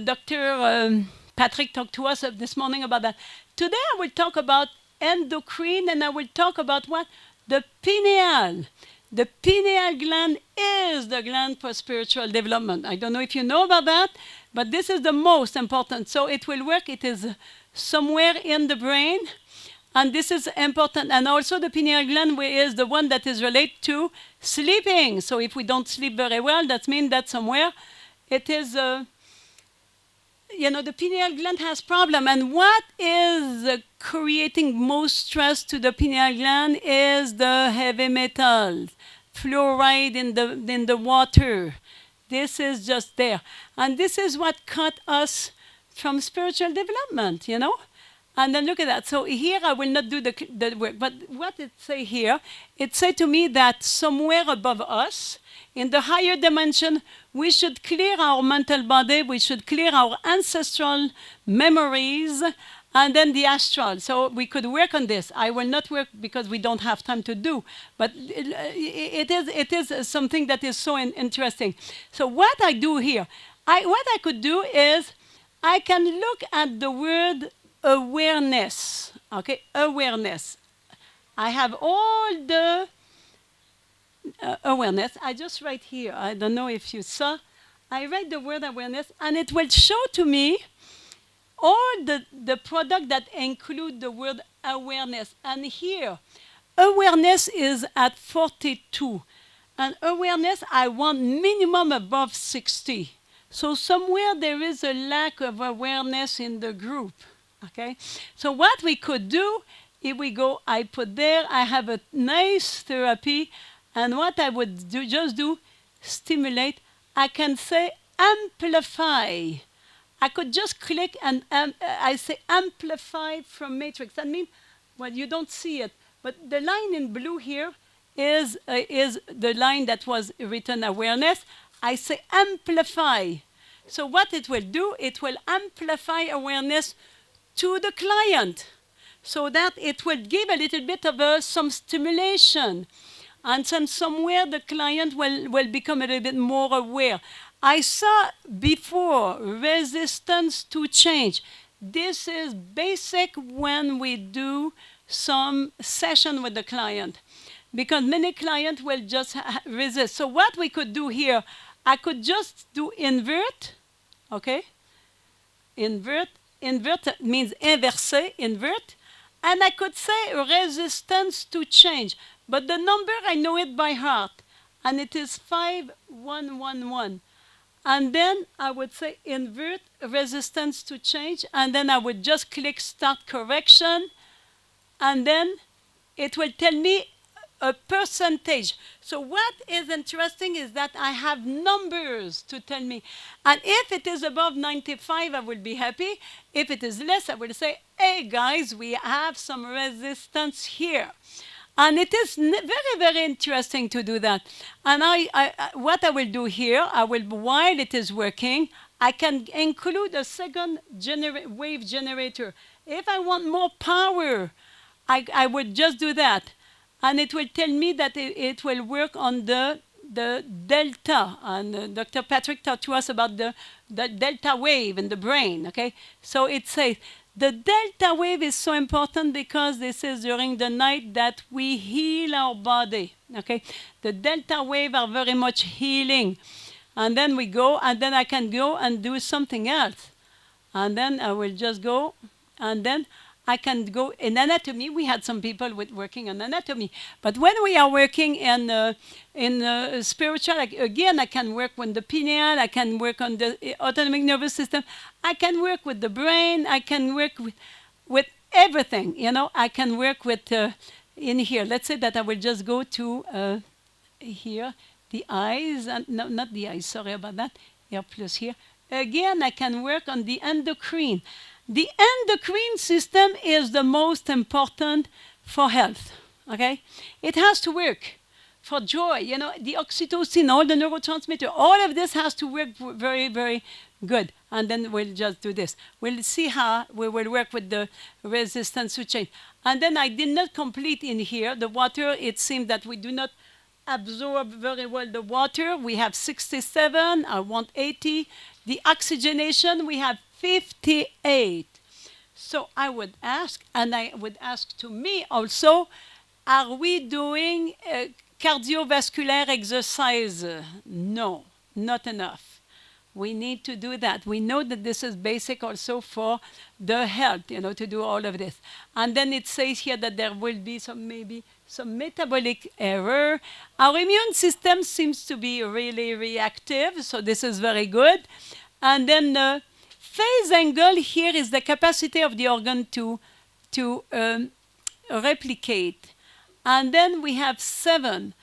Dr. Patrick talked to us this morning about that. Today I will talk about endocrine, and I will talk about what? The pineal. The pineal gland is the gland for spiritual development. I don't know if you know about that, but this is the most important. So it will work. It is somewhere in the brain. And this is important. And also the pineal gland is the one that is related to sleeping. So if we don't sleep very well, that means that somewhere it is, the pineal gland has problem. And what is creating most stress to the pineal gland is the heavy metals, fluoride in the water. This is just there. And this is what cut us from spiritual development, And then look at that. So here I will not do the work. But what it say here, it say to me that somewhere above us, in the higher dimension, we should clear our mental body, we should clear our ancestral memories, and then the astral. So we could work on this. I will not work because we don't have time to do. But it is something that is so interesting. So what I do here, what I could do is I can look at the word awareness. Okay, awareness. I have all the awareness. I just write here. I don't know if you saw. I write the word awareness, and it will show to me all the product that include the word awareness. And here, awareness is at 42. And awareness, I want minimum above 60. So somewhere there is a lack of awareness in the group. Okay? So what we could do, if we go, I put there, I have a nice therapy, and what I would just do, stimulate, I can say amplify. I could just click and I say amplify from matrix. That means, well, you don't see it, but the line in blue here is the line that was written awareness. I say amplify. So what it will do, it will amplify awareness to the client so that it will give a little bit of some stimulation. And then somewhere the client will become a little bit more aware. I saw before resistance to change. This is basic when we do some session with the client, because many clients will just resist. So what we could do here, I could just do invert, okay? Invert means inverser, invert. And I could say resistance to change. But the number, I know it by heart. And it is 5111. And then I would say invert resistance to change. And then I would just click start correction. And then it will tell me a percentage. So what is interesting is that I have numbers to tell me. And if it is above 95, I will be happy. If it is less, I will say, hey guys, we have some resistance here. And it is very, very interesting to do that. And what I will do here, while it is working, I can include a second wave generator. If I want more power, I would just do that. And it will tell me that it will work on the delta. And Dr. Patrick talked to us about the delta wave in the brain, okay? So it says, the delta wave is so important because this is during the night that we heal our body, okay? The delta wave are very much healing. And then we go, and then I can go and do something else. And then I will just go, and then I can go in anatomy. We had some people working on anatomy. But when we are working in spiritual, again, I can work with the pineal, I can work on the autonomic nervous system, I can work with the brain, I can work with everything, I can work with, in here, let's say that I will just go to here, the eyes, and no, not the eyes, sorry about that, here plus here. Again, I can work on the endocrine. The endocrine system is the most important for health, okay? It has to work for joy, the oxytocin, all the neurotransmitter, all of this has to work very, very good. And then we'll just do this. We'll see how we will work with the resistance to change. And then I did not complete in here. The water, it seems that we do not absorb very well the water. We have 67, I want 80. The oxygenation, we have 58. So I would ask, and I would ask to me also, are we doing cardiovascular exercise. No, not enough. We need to do that. We know that this is basic also for the health, to do all of this. And then it says here that there will be maybe some metabolic error. Our immune system seems to be really reactive, so this is very good. And then phase angle here is the capacity of the organ to replicate. And then we have 7,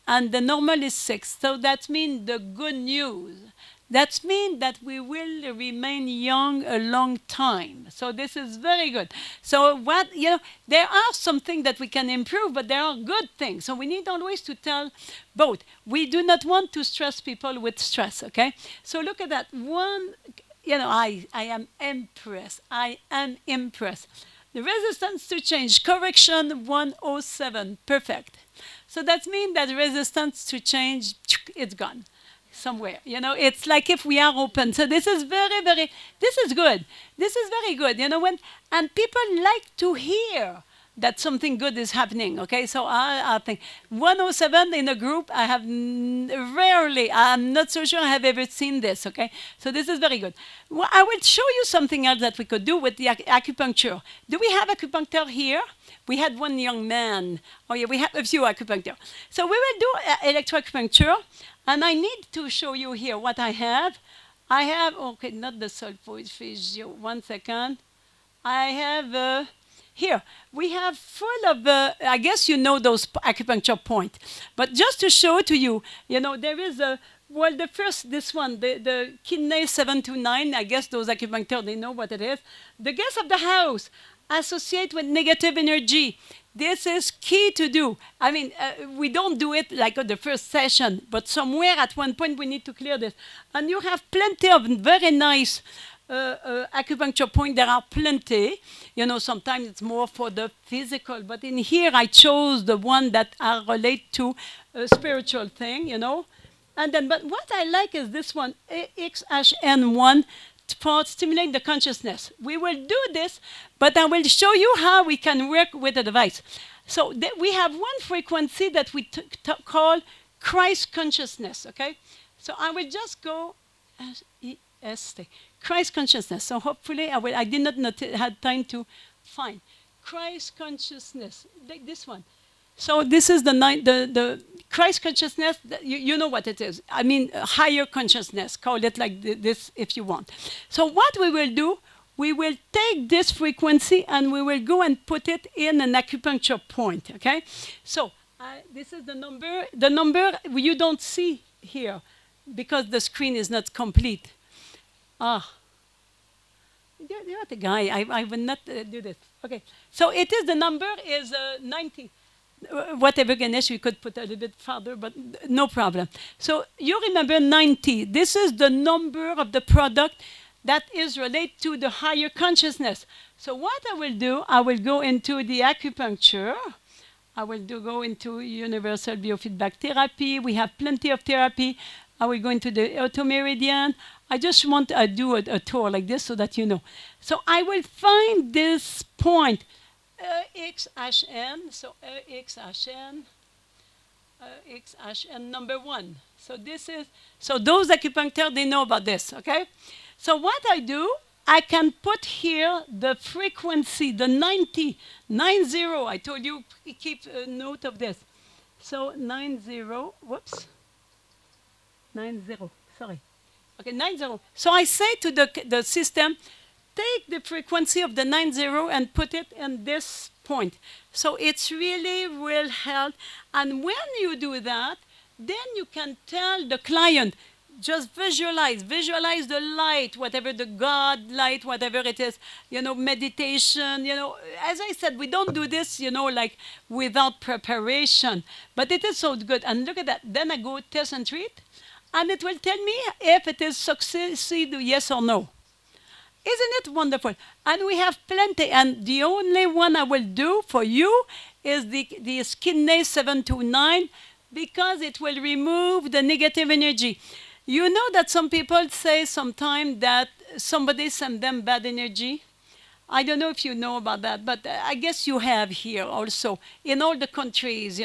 and the normal is 6. So that means the good news. That means that we will remain young a long time. So this is very good. So there are some things that we can improve, but there are good things. So we need always to tell both. We do not want to stress people with stress, okay? So look at that. I am impressed. I am impressed. The resistance to change, correction 107, perfect. So that means that resistance to change, it's gone somewhere. It's like if we are open. So this is this is good. This is very good. And people like to hear that something good is happening, okay? So I think 107 in a group, I have rarely, I'm not so sure I have ever seen this, okay? So this is very good. Well, I will show you something else that we could do with the acupuncture. Do we have acupuncture here? We had one young man. Oh yeah, we have a few acupuncture. So we will do electroacupuncture, and I need to show you here what I have. I have, okay, not the solfège, 1 second. I have, here, we have full of, I guess you know those acupuncture points. But just to show to you, there is the first, this one, the kidney 729, I guess those acupuncture, they know what it is. The guest of the house, associate with negative energy. This is key to do. I mean, we don't do it like at the first session, but somewhere at one point we need to clear this. And you have plenty of very nice acupuncture points. There are plenty. Sometimes it's more for the physical, but in here I chose the one that are related to a spiritual thing, And then, but what I like is this one, XHN1, for stimulate the consciousness. We will do this, but I will show you how we can work with the device. So we have one frequency that we call Christ consciousness, okay? So I will just go S-E-S-T, Christ consciousness. So hopefully I did not have time to find Christ consciousness, like this one. So this is the Christ consciousness, you know what it is. I mean, higher consciousness, call it like this if you want. So what we will do, we will take this frequency and we will go and put it in an acupuncture point, okay? So this is the number. The number you don't see here because the screen is not complete. You're the guy. I will not do this. Okay. So it is, the number is 90. Whatever Ganesh, we could put a little bit farther, but no problem. So you remember 90. This is the number of the product that is related to the higher consciousness. So what I will do, I will go into the acupuncture. I will go into universal biofeedback therapy. We have plenty of therapy. I will go into the automeridian. I just want to do a tour like this so that you know. So I will find this point. XHN, so XHN number 1. So this is, so those acupuncturists, they know about this, okay? So what I do, I can put here the frequency, the 90, I told you, keep a note of this. So 90, whoops, 90, sorry. Okay, 90. So I say to the system, take the frequency of the 90 and put it in this point. So it's really will help. And when you do that, then you can tell the client, just visualize the light, whatever the God light, whatever it is, meditation, as I said, we don't do this, like without preparation, but it is so good. And look at that. Then I go test and treat, and it will tell me if it is succeed, yes or no. Isn't it wonderful? And we have plenty. And the only one I will do for you is the Kidney 729, because it will remove the negative energy. You know that some people say sometimes that somebody sent them bad energy. I don't know if you know about that, but I guess you have here also. In all the countries,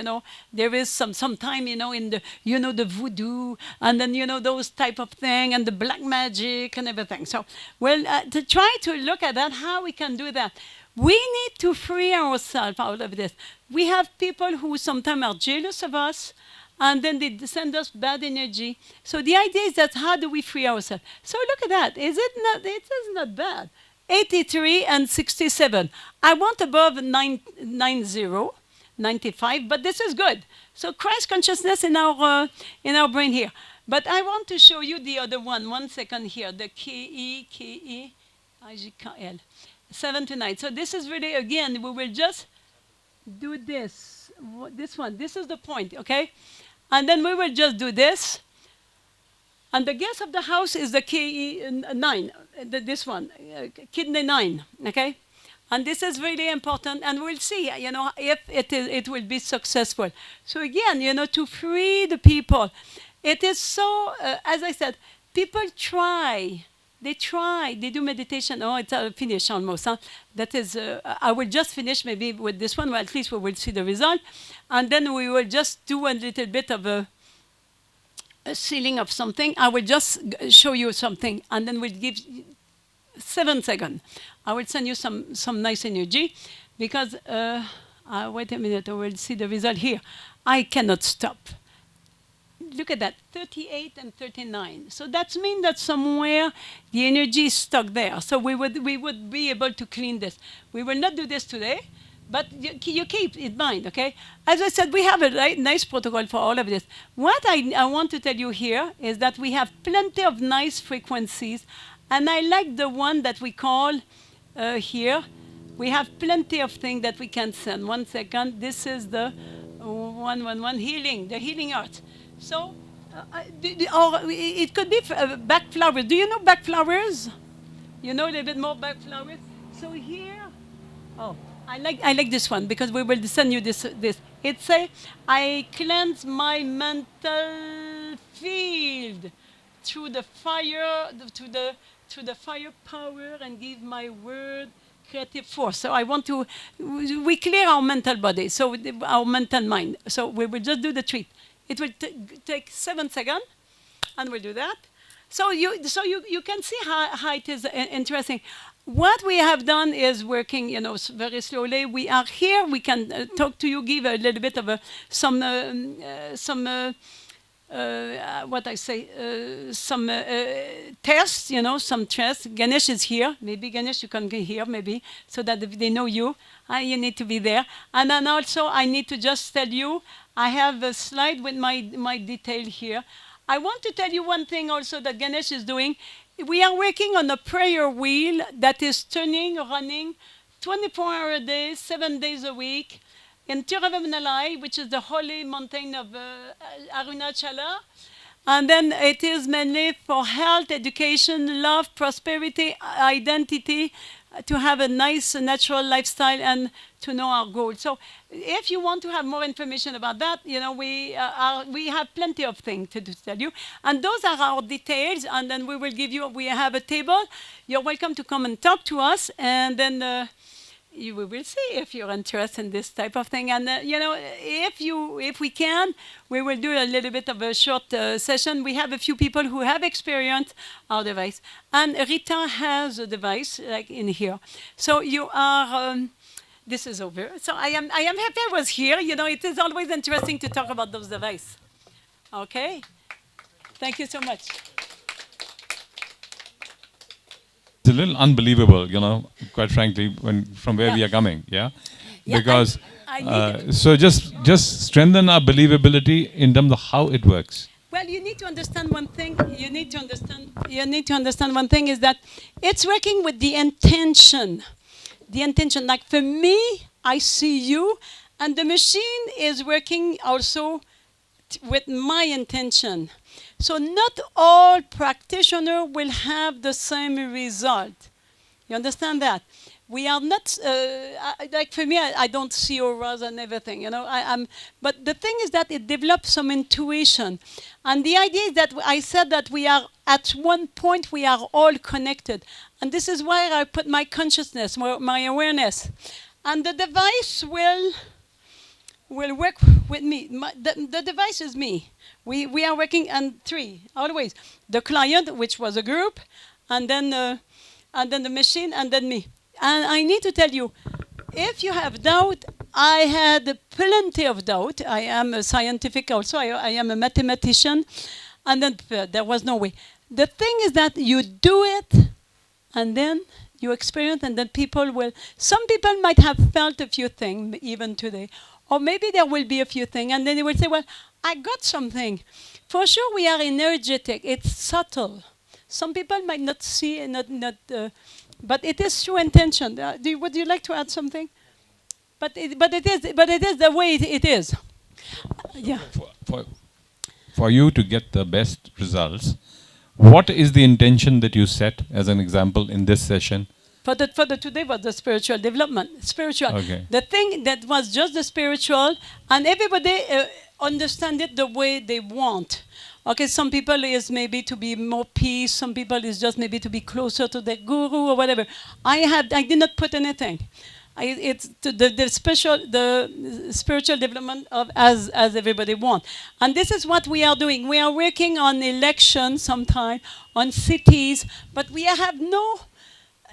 there is sometime, in the, the voodoo, and then, those type of thing, and the black magic and everything. So, well, to try to look at that, how we can do that. We need to free ourselves out of this. We have people who sometimes are jealous of us, and then they send us bad energy. So the idea is that how do we free ourselves? So look at that. It is not bad. 83 and 67. I want above 95, but this is good. So Christ consciousness in our brain here. But I want to show you the other one. 1 second here. The KEIGKL. 7 to 9. So this is really, again, we will just do this. This one. This is the point, okay? And then we will just do this. And the guest of the house is the KE9, this one, kidney 9, okay? And this is really important, and we'll see, if it will be successful. So again, to free the people, it is so, as I said, people try. They do meditation. Oh, it's finished almost. Huh? That is, I will just finish maybe with this one, well, at least we will see the result. And then we will just do a little bit of a sealing of something. I will just show you something, and then we'll give 7 seconds. I will send you some nice energy, because, wait a minute, I will see the result here. I cannot stop. Look at that, 38 and 39. So that means that somewhere the energy is stuck there. So we would be able to clean this. We will not do this today, but you keep in mind, okay? As I said, we have a nice protocol for all of this. What I want to tell you here is that we have plenty of nice frequencies, and I like the one that we call here. We have plenty of things that we can send. 1 second. This is the 111 healing, the healing art. So, or it could be back flowers. Do you know back flowers? You know a little bit more back flowers? So here, oh, I like this one, because we will send you this. It says, I cleanse my mental field through the fire, through the fire power, and give my word creative force. So I want to, we clear our mental body, so our mental mind. So we will just do the treat. It will take 7 seconds, and we'll do that. So you can see how it is interesting. What we have done is working, very slowly. We are here. We can talk to you, give a little bit of some tests, some tests. Ganesh is here. Maybe Ganesh, you can get here, maybe, so that they know you. You need to be there. And then also, I need to just tell you, I have a slide with my detail here. I want to tell you one thing also that Ganesh is doing. We are working on a prayer wheel that is running 24 hours a day, 7 days a week, in Tiruvannamalai, which is the holy mountain of Arunachala. And then it is mainly for health, education, love, prosperity, identity, to have a nice natural lifestyle and to know our goals. So if you want to have more information about that, we have plenty of things to tell you. And those are our details, and then we will give you, we have a table. You're welcome to come and talk to us, and then we will see if you're interested in this type of thing. And if we can, we will do a little bit of a short session. We have a few people who have experienced our device, and Rita has a device like in here. So you are. This is over. So I am happy I was here. It is always interesting to talk about those devices. Okay. Thank you so much. It's a little unbelievable, quite frankly, from where we are coming, because so just strengthen our believability in terms of how it works. Well, you need to understand one thing. You need to understand one thing is that it's working with the intention. The intention, like for me, I see you, and the machine is working also with my intention. So not all practitioners will have the same result. You understand that? We are not, like for me, I don't see auras and everything, you know. But the thing is that it develops some intuition. And the idea is that I said that we are, at one point, we are all connected. And this is where I put my consciousness, my awareness. And the device will work with me. The device is me. We are working on three, always. The client, which was a group, and then the machine, and then me. And I need to tell you, if you have doubt, I had plenty of doubt. I am a scientific also. I am a mathematician. And then there was no way. The thing is that you do it, and then you experience, and then some people might have felt a few things even today. Or maybe there will be a few things, and then they will say, well, I got something. For sure, we are energetic. It's subtle. Some people might not see, but it is through intention. Would you like to add something? But it is the way it is. Yeah. For you to get the best results, what is the intention that you set as an example in this session? For the today was the spiritual development. Spiritual. Okay. The thing that was just the spiritual, and everybody understand it the way they want. Okay, some people is maybe to be more peace. Some people is just maybe to be closer to the guru or whatever. I did not put anything. It's the spiritual development of as everybody wants. And this is what we are doing. We are working on elections sometime, on cities, but we have no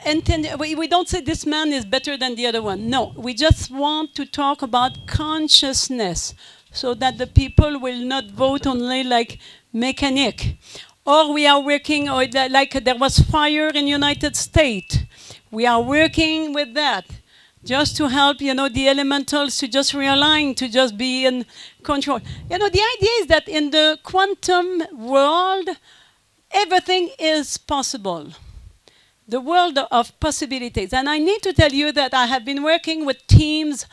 we don't say this man is better than the other one. No, we just want to talk about consciousness so that the people will not vote only like mechanic. Or we are working, like there was fire in United States. We are working with that just to help, the elementals to just realign, to just be in control. The idea is that in the quantum world, everything is possible. The world of possibilities. And I need to tell you that I have been working with teams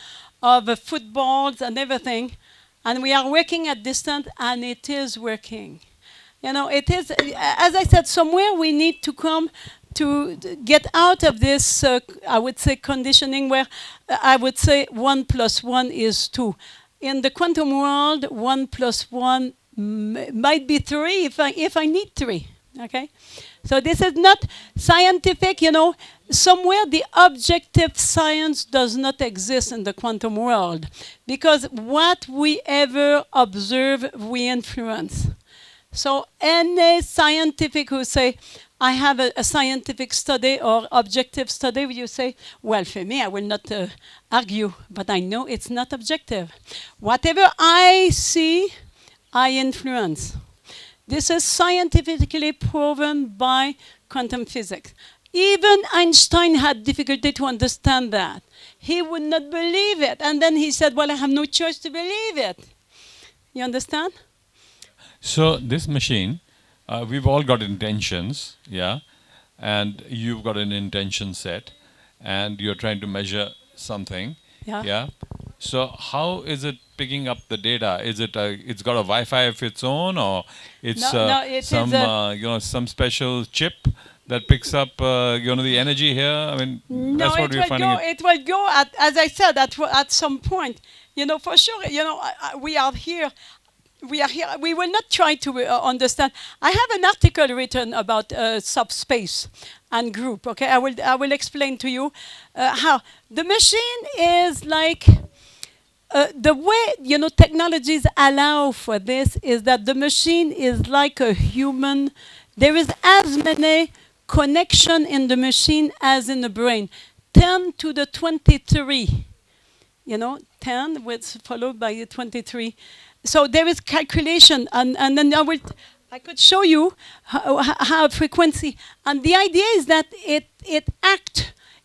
of footballs and everything, and we are working at distance, and it is working. It is, as I said, somewhere we need to come to get out of this, I would say, conditioning where I would say 1 + 1 is 2. In the quantum world, 1 + 1 might be 3 if I need 3, okay? So this is not scientific, somewhere the objective science does not exist in the quantum world, because what we ever observe, we influence. So any scientific who say, I have a scientific study or objective study, you say, well, for me, I will not argue, but I know it's not objective. Whatever I see, I influence. This is scientifically proven by quantum physics. Even Einstein had difficulty to understand that. He would not believe it. And then he said, well, I have no choice to believe it. You understand? So this machine, we've all got intentions, yeah? And you've got an intention set, and you're trying to measure something, yeah? So how is it picking up the data? Is it it's got a Wi-Fi of its own, or it's some special chip that picks up the energy here? I mean, that's what we're finding. It will go as I said, at some point. For sure. We are here. We will not try to understand. I have an article written about subspace and group. Okay, I will explain to you how the machine is like. The way technologies allow for this is that the machine is like a human. There is as many connection in the machine as in the brain. 10 to the 23. 10 with followed by 23. So there is calculation, and then I could show you how frequency. And the idea is that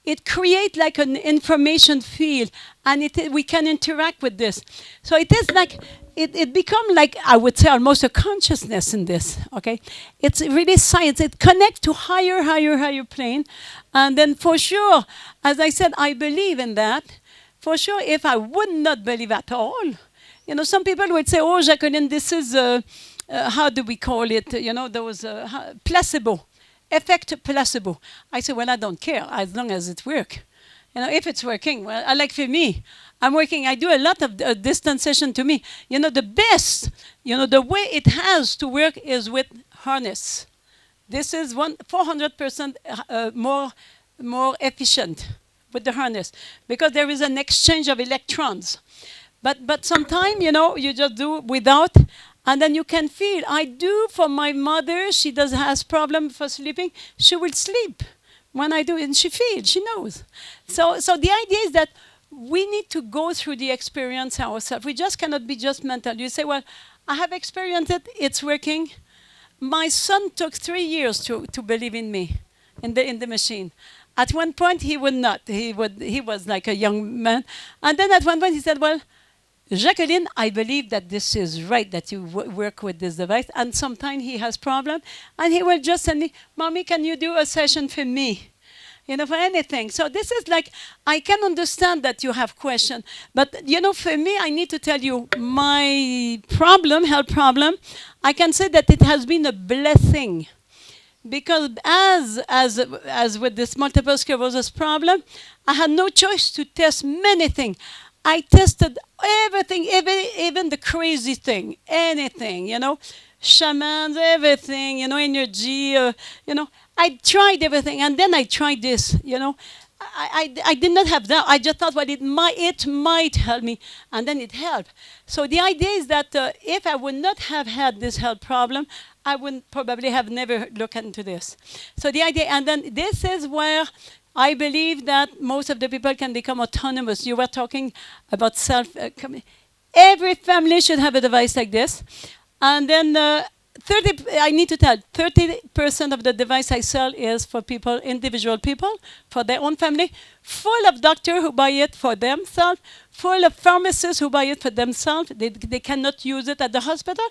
it creates like an information field, and we can interact with this. So it is like, it becomes like, I would say, almost a consciousness in this, okay? It's really science. It connects to higher plane. And then for sure, as I said, I believe in that. For sure, if I would not believe at all, some people would say, oh, Jacqueline, this is, how do we call it? Those placebo. Effect placebo. I say, well, I don't care as long as it works. if it's working. Well, like for me, I'm working, I do a lot of distance session to me. The best, the way it has to work is with harness. This is 400% more efficient with the harness because there is an exchange of electrons. But sometimes, you just do without, and then you can feel. I do for my mother. She has problem for sleeping. She will sleep when I do it, and she feels. She knows. So the idea is that we need to go through the experience ourselves. We just cannot be just mental. You say, well, I have experienced it. It's working. My son took 3 years to believe in me, in the machine. At one point, he would not. He was like a young man. And then at one point, he said, well, Jacqueline, I believe that this is right, that you work with this device. And sometimes he has problem, and he will just send me, Mommy, can you do a session for me? For anything. So this is like, I can understand that you have questions. But, for me, I need to tell you, my health problem, I can say that it has been a blessing. Because as with this multiple sclerosis problem, I had no choice to test many things. I tested everything, even the crazy thing, anything, shamans, everything, energy, I tried everything, and then I tried this, I did not have that. I just thought, well, it might help me, and then it helped. So the idea is that if I would not have had this health problem, I would probably have never looked into this. So the idea, and then this is where I believe that most of the people can become autonomous. You were talking about every family should have a device like this. And then I need to tell, 30% of the device I sell is for people, individual people, for their own family, full of doctors who buy it for themselves, full of pharmacists who buy it for themselves. They cannot use it at the hospital.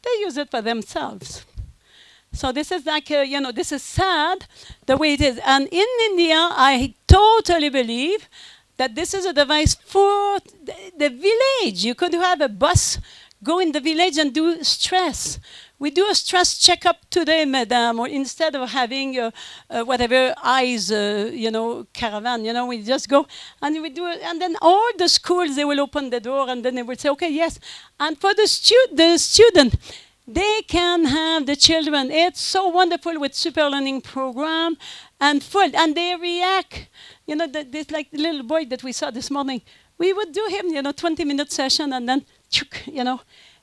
They use it for themselves. So this is like, this is sad, the way it is. And in India, I totally believe that this is a device for the village. You could have a bus go in the village and do stress. We do a stress checkup today, madam, or instead of having whatever eyes, caravan, we just go and we do it. And then all the schools, they will open the door and then they will say, okay, yes. And for the student, they can have the children. It's so wonderful with super learning program and full, and they react. This like the little boy that we saw this morning. We would do him, 20-minute session, and then,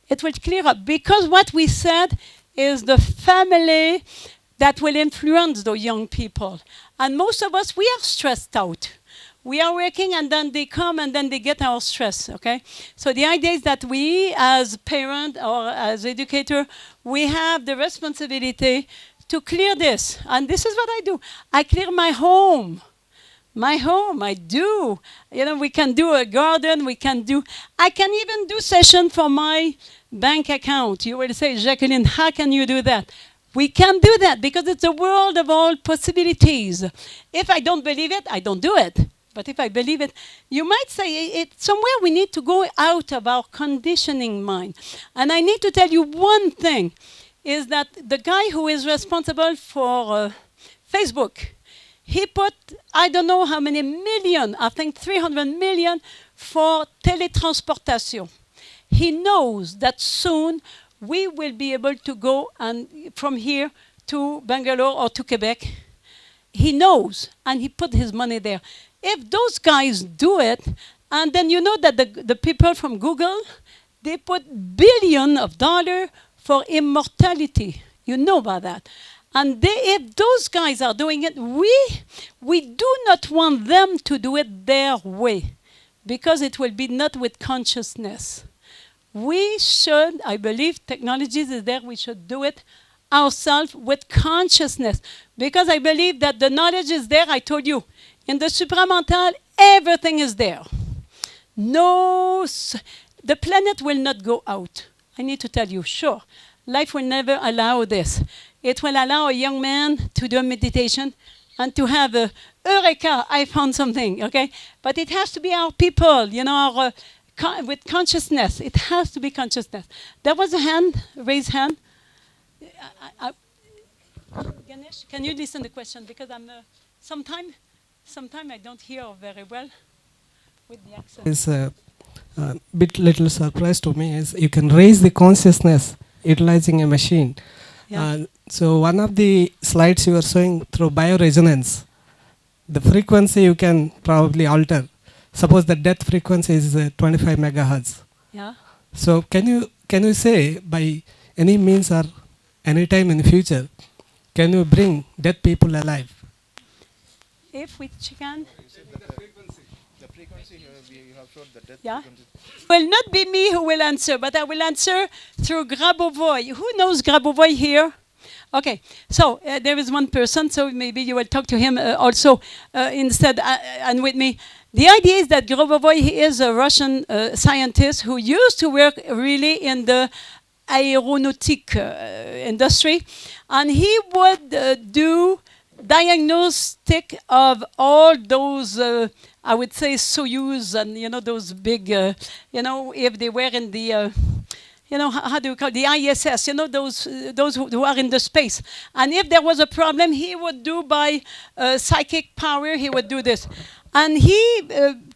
it will clear up. Because what we said is the family that will influence the young people. And most of us, we are stressed out. We are working, and then they come, and then they get our stress, okay? So the idea is that we, as parent or as educator, we have the responsibility to clear this. And this is what I do. I clear my home. I do. We can do a garden. I can even do session for my bank account. You will say, Jacqueline, how can you do that? We can do that because it's a world of all possibilities. If I don't believe it, I don't do it. But if I believe it, you might say somewhere we need to go out of our conditioning mind. And I need to tell you one thing, is that the guy who is responsible for Facebook, he put, I don't know how many million, I think 300 million for teletransportation. He knows that soon we will be able to go from here to Bangalore or to Quebec. He knows, and he put his money there. If those guys do it, and then you know that the people from Google, they put billions of dollars for immortality. You know about that. And if those guys are doing it, we do not want them to do it their way, because it will be not with consciousness. We should, I believe technologies is there, we should do it ourselves with consciousness. Because I believe that the knowledge is there, I told you. In the supramental, everything is there. The planet will not go out. I need to tell you, sure. Life will never allow this. It will allow a young man to do a meditation and to have a, Eureka, I found something, okay? But it has to be our people, with consciousness. It has to be consciousness. There was a hand, raised hand. Ganesh, can you listen to the question? Because I'm, sometime Sometimes I don't hear very well with the accent. Is a bit little surprise to me is you can raise the consciousness utilizing a machine. Yeah. So one of the slides you were showing through bioresonance, the frequency you can probably alter. Suppose the death frequency is 25 megahertz. Yeah. So can you say by any means or any time in the future, can you bring dead people alive? If we can. The frequency here, you have showed the death Yeah. frequency. Will not be me who will answer, but I will answer through Grabovoi. Who knows Grabovoi here? Okay, so there is one person, so maybe you will talk to him also instead and with me. The idea is that Grabovoi, he is a Russian scientist who used to work really in the aeronautic industry, and he would do diagnostic of all those, I would say, Soyuz and, you know, those big, you know, if they were in the, you know, how do you call it? The ISS, you know, those who are in the space. And if there was a problem, he would do by psychic power, he would do this. And he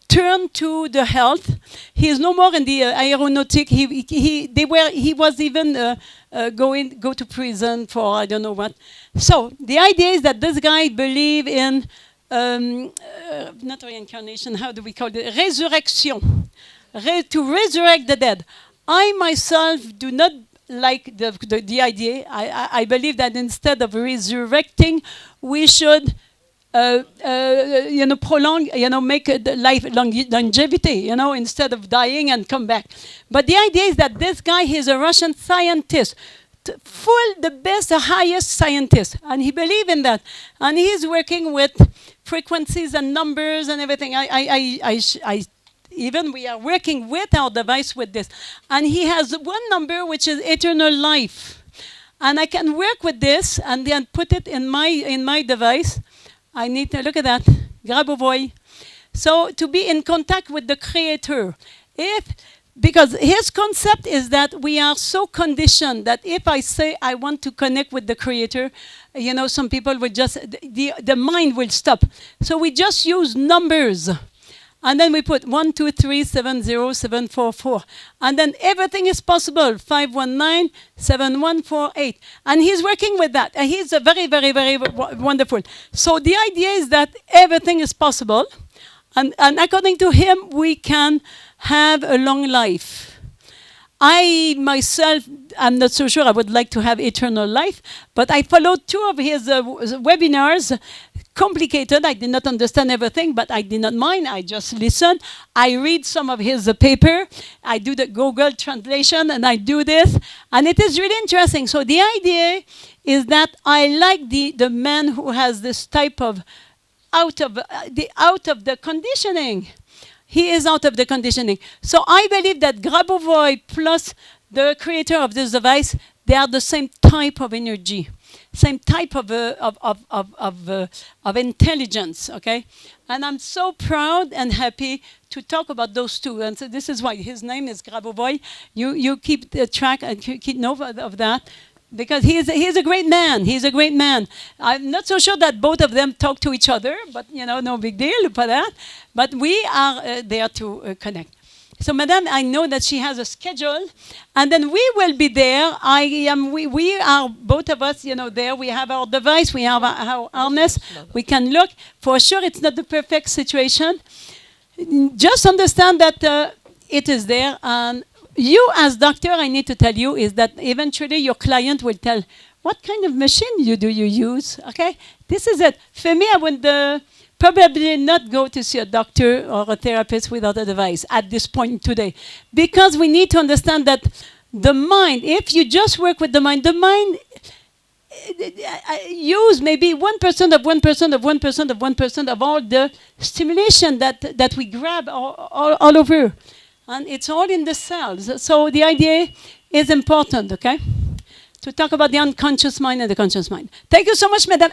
turned to the health. He is no more in the aeronautic. He was even go to prison for I don't know what. So the idea is that this guy believed in not reincarnation. How do we call it? Resurrection. To resurrect the dead. I myself do not like the idea. I believe that instead of resurrecting, we should you know, prolong, you know, make the life longevity, you know, instead of dying and come back. But the idea is that this guy, he's a Russian scientist, the best, the highest scientist, and he believes in that. And he's working with frequencies and numbers and everything. Even we are working with our device with this. And he has one number which is eternal life. And I can work with this and then put it in my device. I need to look at that. Grabovoi. So to be in contact with the creator. Because his concept is that we are so conditioned that if I say I want to connect with the creator, you know, some people will just, the mind will stop. So we just use numbers. And then we put 1, 2, 3, 7, 0, 7, 4, 4. And then everything is possible. 5, 1, 9, 7, 1, 4, 8. And he's working with that. And he's a very, very, very wonderful. So the idea is that everything is possible. And according to him, we can have a long life. I myself, I'm not so sure I would like to have eternal life, but I followed 2 of his webinars. Complicated, I did not understand everything, but I did not mind. I just listened. I read some of his paper. I do the Google translation, and I do this. And it is really interesting. So the idea is that I like the man who has this type of out of the conditioning. He is out of the conditioning. So I believe that Grabovoi plus the creator of this device, they are the same type of energy, same type of intelligence, okay? And I'm so proud and happy to talk about those 2. And so this is why his name is Grabovoi. You keep track and keep note of that. Because he is a great man. He's a great man. I'm not so sure that both of them talk to each other, but you know, no big deal for that. But we are there to connect. So, Madame, I know that she has a schedule, and then we will be there. We are both of us, you know, there. We have our device, we have our harness. We can look. For sure, it's not the perfect situation. Just understand that it is there, and you as doctor, I need to tell you, is that eventually your client will tell, what kind of machine do you use, okay? This is it. For me, I would probably not go to see a doctor or a therapist without a device at this point today. Because we need to understand that the mind, if you just work with the mind use maybe 1% of 1% of 1% of 1% of all the stimulation that we grab all over. And it's all in the cells. So the idea is important, okay? To talk about the unconscious mind and the conscious mind. Thank you so much, Madam.